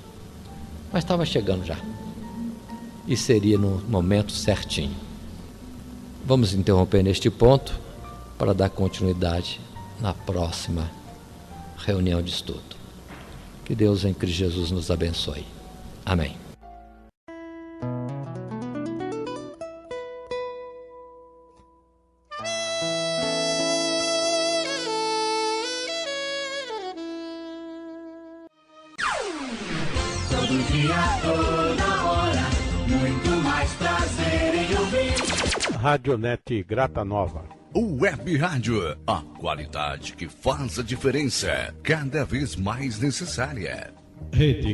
Mas estava chegando já, e seria no momento certinho. Vamos interromper neste ponto para dar continuidade na próxima reunião de estudo. Que Deus em Cristo Jesus nos abençoe. Amém. Todo dia, toda hora, muito mais prazer em ouvir. Radionet Grata Nova. Web Rádio, a qualidade que faz a diferença, cada vez mais necessária. Rede